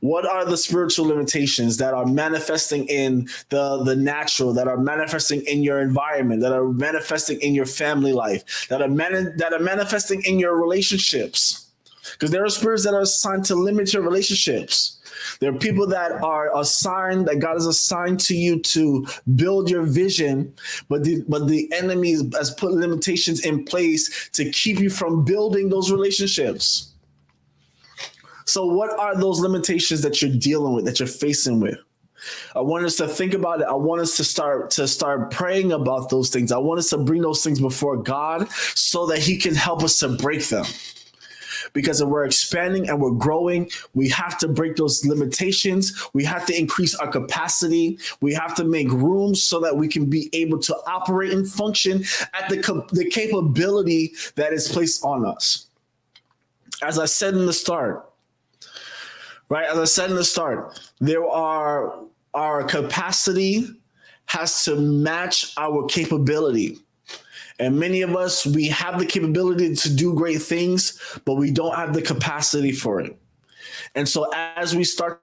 What are the spiritual limitations that are manifesting in the natural, that are manifesting in your environment, that are manifesting in your family life, that are manifesting in your relationships? Because there are spirits that are assigned to limit your relationships. There are people that are assigned, that God has assigned to you to build your vision, but the enemy has put limitations in place to keep you from building those relationships. So what are those limitations that you're dealing with, that you're facing with? I want us to think about it. I want us to start praying about those things. I want us to bring those things before God so that He can help us to break them. Because if we're expanding and we're growing, we have to break those limitations. We have to increase our capacity. We have to make room so that we can be able to operate and function at the capability that is placed on us. As I said in the start, our capacity has to match our capability. And many of us, we have the capability to do great things, but we don't have the capacity for it. And so as we start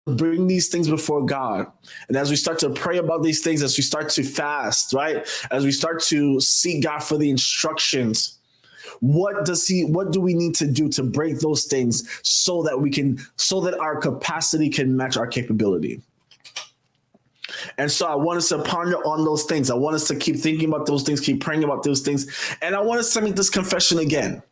to bring these things before God, and as we start to pray about these things, as we start to fast, right? As we start to seek God for the instructions, what do we need to do to break those things so that our capacity can match our capability? And so I want us to ponder on those things. I want us to keep thinking about those things, keep praying about those things. And I want us to make this confession again,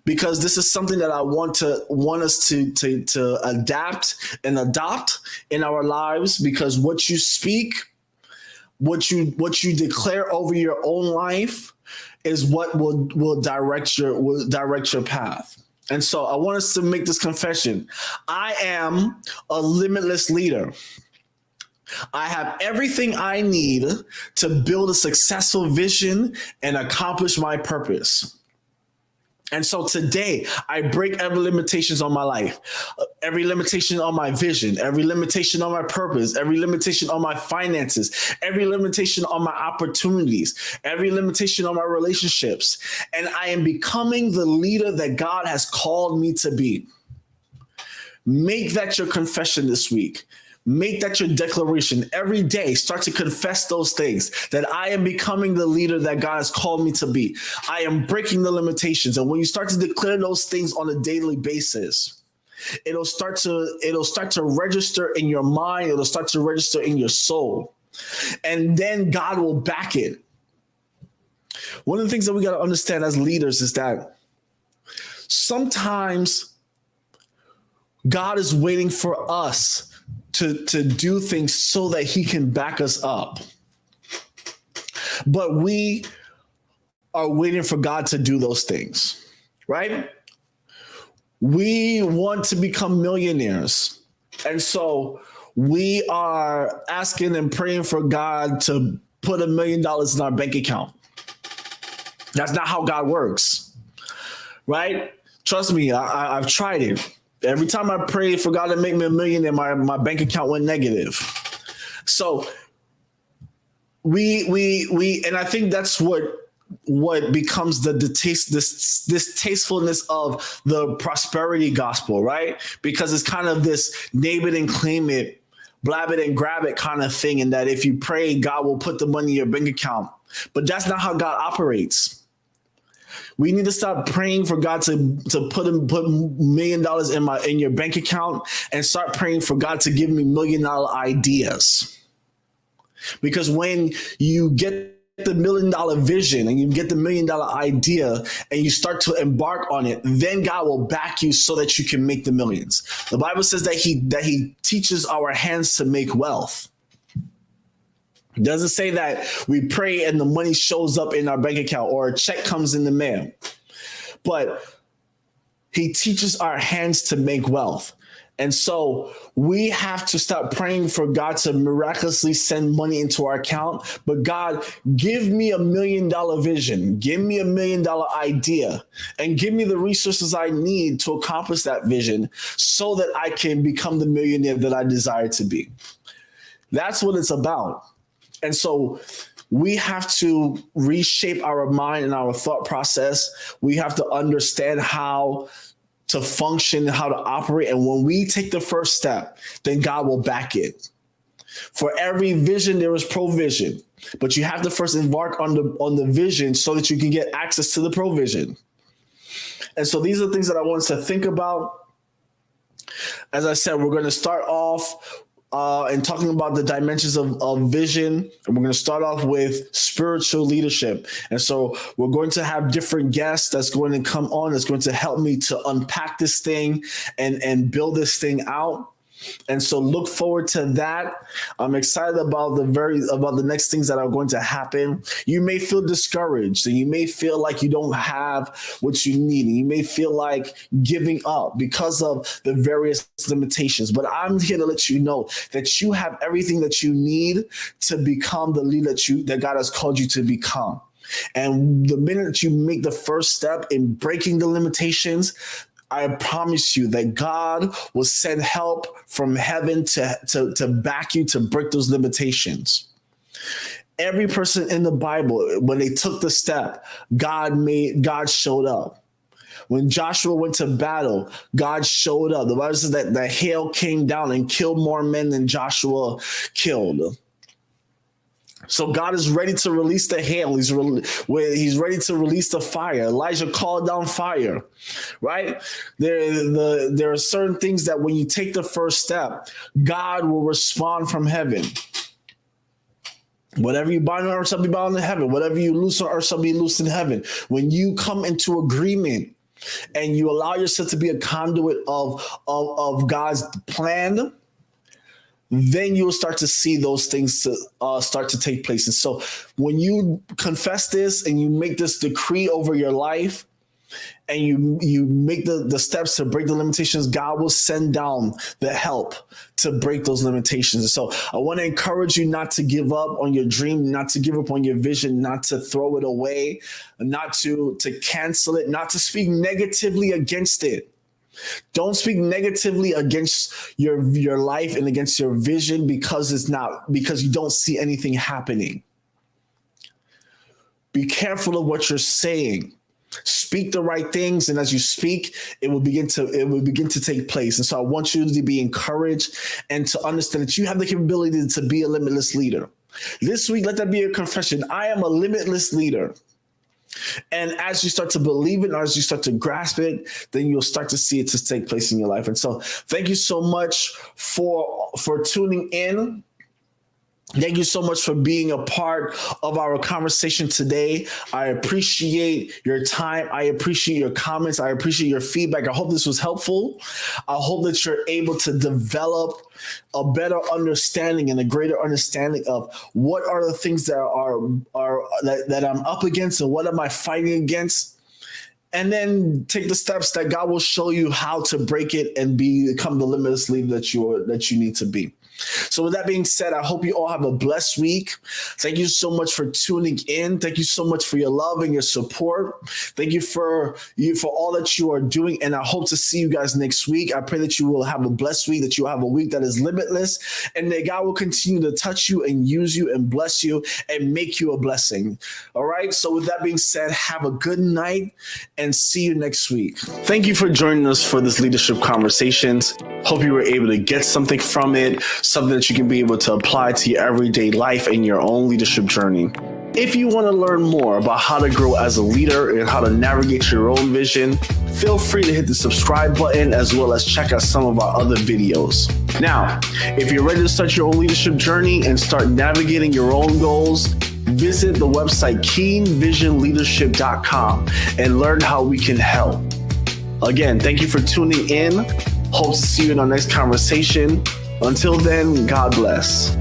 because this is something that I want us to adapt and adopt in our lives, because what you speak, what you declare over your own life is what will direct your path. And so I want us to make this confession. I am a limitless leader. I have everything I need to build a successful vision and accomplish my purpose. And so today, I break every limitations on my life, every limitation on my vision, every limitation on my purpose, every limitation on my finances, every limitation on my opportunities, every limitation on my relationships. And I am becoming the leader that God has called me to be. Make that your confession this week. Make that your declaration every day. Start to confess those things, that I am becoming the leader that God has called me to be. I am breaking the limitations. And when you start to declare those things on a daily basis, it'll start to register in your mind. It'll start to register in your soul. And then God will back it. One of the things that we got to understand as leaders is that sometimes God is waiting for us to do things so that He can back us up. But we are waiting for God to do those things, right? We want to become millionaires. And so we are asking and praying for God to put $1 million in our bank account. That's not how God works, right? Trust me, I've tried it. Every time I prayed for God to make me $1 million, and my bank account went negative. So we and I think that's what becomes the distastefulness of the prosperity gospel, right? Because it's kind of this name it and claim it, blab it and grab it kind of thing, and that if you pray, God will put the money in your bank account. But that's not how God operates. We need to stop praying for God to put $1 million in your bank account and start praying for God to give me $1 million ideas. Because when you get the $1 million vision and you get the $1 million idea and you start to embark on it, then God will back you so that you can make the millions. The Bible says that he teaches our hands to make wealth. It doesn't say that we pray and the money shows up in our bank account or a check comes in the mail. But he teaches our hands to make wealth. And so we have to stop praying for God to miraculously send money into our account. But God, give me $1 million vision. Give me $1 million idea and give me the resources I need to accomplish that vision so that I can become the millionaire that I desire to be. That's what it's about. And so we have to reshape our mind and our thought process. We have to understand how to function, how to operate. And when we take the first step, then God will back it. For every vision, there is provision. But you have to first embark on the vision so that you can get access to the provision. And so these are things that I want us to think about. As I said, we're going to start off and talking about the dimensions of vision. And we're going to start off with spiritual leadership. And so we're going to have different guests that's going to come on, that's going to help me to unpack this thing and build this thing out. And so look forward to that. I'm excited about the next things that are going to happen. You may feel discouraged and you may feel like you don't have what you need. And you may feel like giving up because of the various limitations. But I'm here to let you know that you have everything that you need to become the leader that God has called you to become. And the minute that you make the first step in breaking the limitations, I promise you that God will send help from heaven to back you to break those limitations. Every person in the Bible, when they took the step, God showed up. When Joshua went to battle, God showed up. The Bible says that the hail came down and killed more men than Joshua killed. So God is ready to release the hail. He's ready to release the fire. Elijah called down fire, right? There are certain things that when you take the first step, God will respond from heaven. Whatever you bind on earth shall be bound in heaven. Whatever you loose on earth shall be loosed in heaven. When you come into agreement and you allow yourself to be a conduit of God's plan, then you'll start to see those things start to take place. And so when you confess this and you make this decree over your life and you make the steps to break the limitations, God will send down the help to break those limitations. And so I want to encourage you not to give up on your dream, not to give up on your vision, not to throw it away, not to cancel it, not to speak negatively against it. Don't speak negatively against your life and against your vision because you don't see anything happening. Be careful of what you're saying. Speak the right things, and as you speak, it will begin to take place. And so I want you to be encouraged and to understand that you have the capability to be a limitless leader. This week, let that be a confession. I am a limitless leader. And as you start to believe it, or as you start to grasp it, then you'll start to see it to take place in your life. And so thank you so much for tuning in. Thank you so much for being a part of our conversation today. I appreciate your time. I appreciate your comments. I appreciate your feedback. I hope this was helpful. I hope that you're able to develop a better understanding and a greater understanding of what are the things that that I'm up against and what am I fighting against. And then take the steps that God will show you how to break it and become the limitless leader that you need to be. So with that being said, I hope you all have a blessed week. Thank you so much for tuning in. Thank you so much for your love and your support. Thank you for all that you are doing. And I hope to see you guys next week. I pray that you will have a blessed week, that you will have a week that is limitless, and that God will continue to touch you and use you and bless you and make you a blessing. All right. So with that being said, have a good night and see you next week. Thank you for joining us for this leadership conversations. Hope you were able to get something from it, something that you can be able to apply to your everyday life and your own leadership journey. If you want to learn more about how to grow as a leader and how to navigate your own vision, feel free to hit the subscribe button as well as check out some of our other videos. Now, if you're ready to start your own leadership journey and start navigating your own goals, visit the website keenvisionleadership.com and learn how we can help. Again, thank you for tuning in. Hope to see you in our next conversation. Until then, God bless.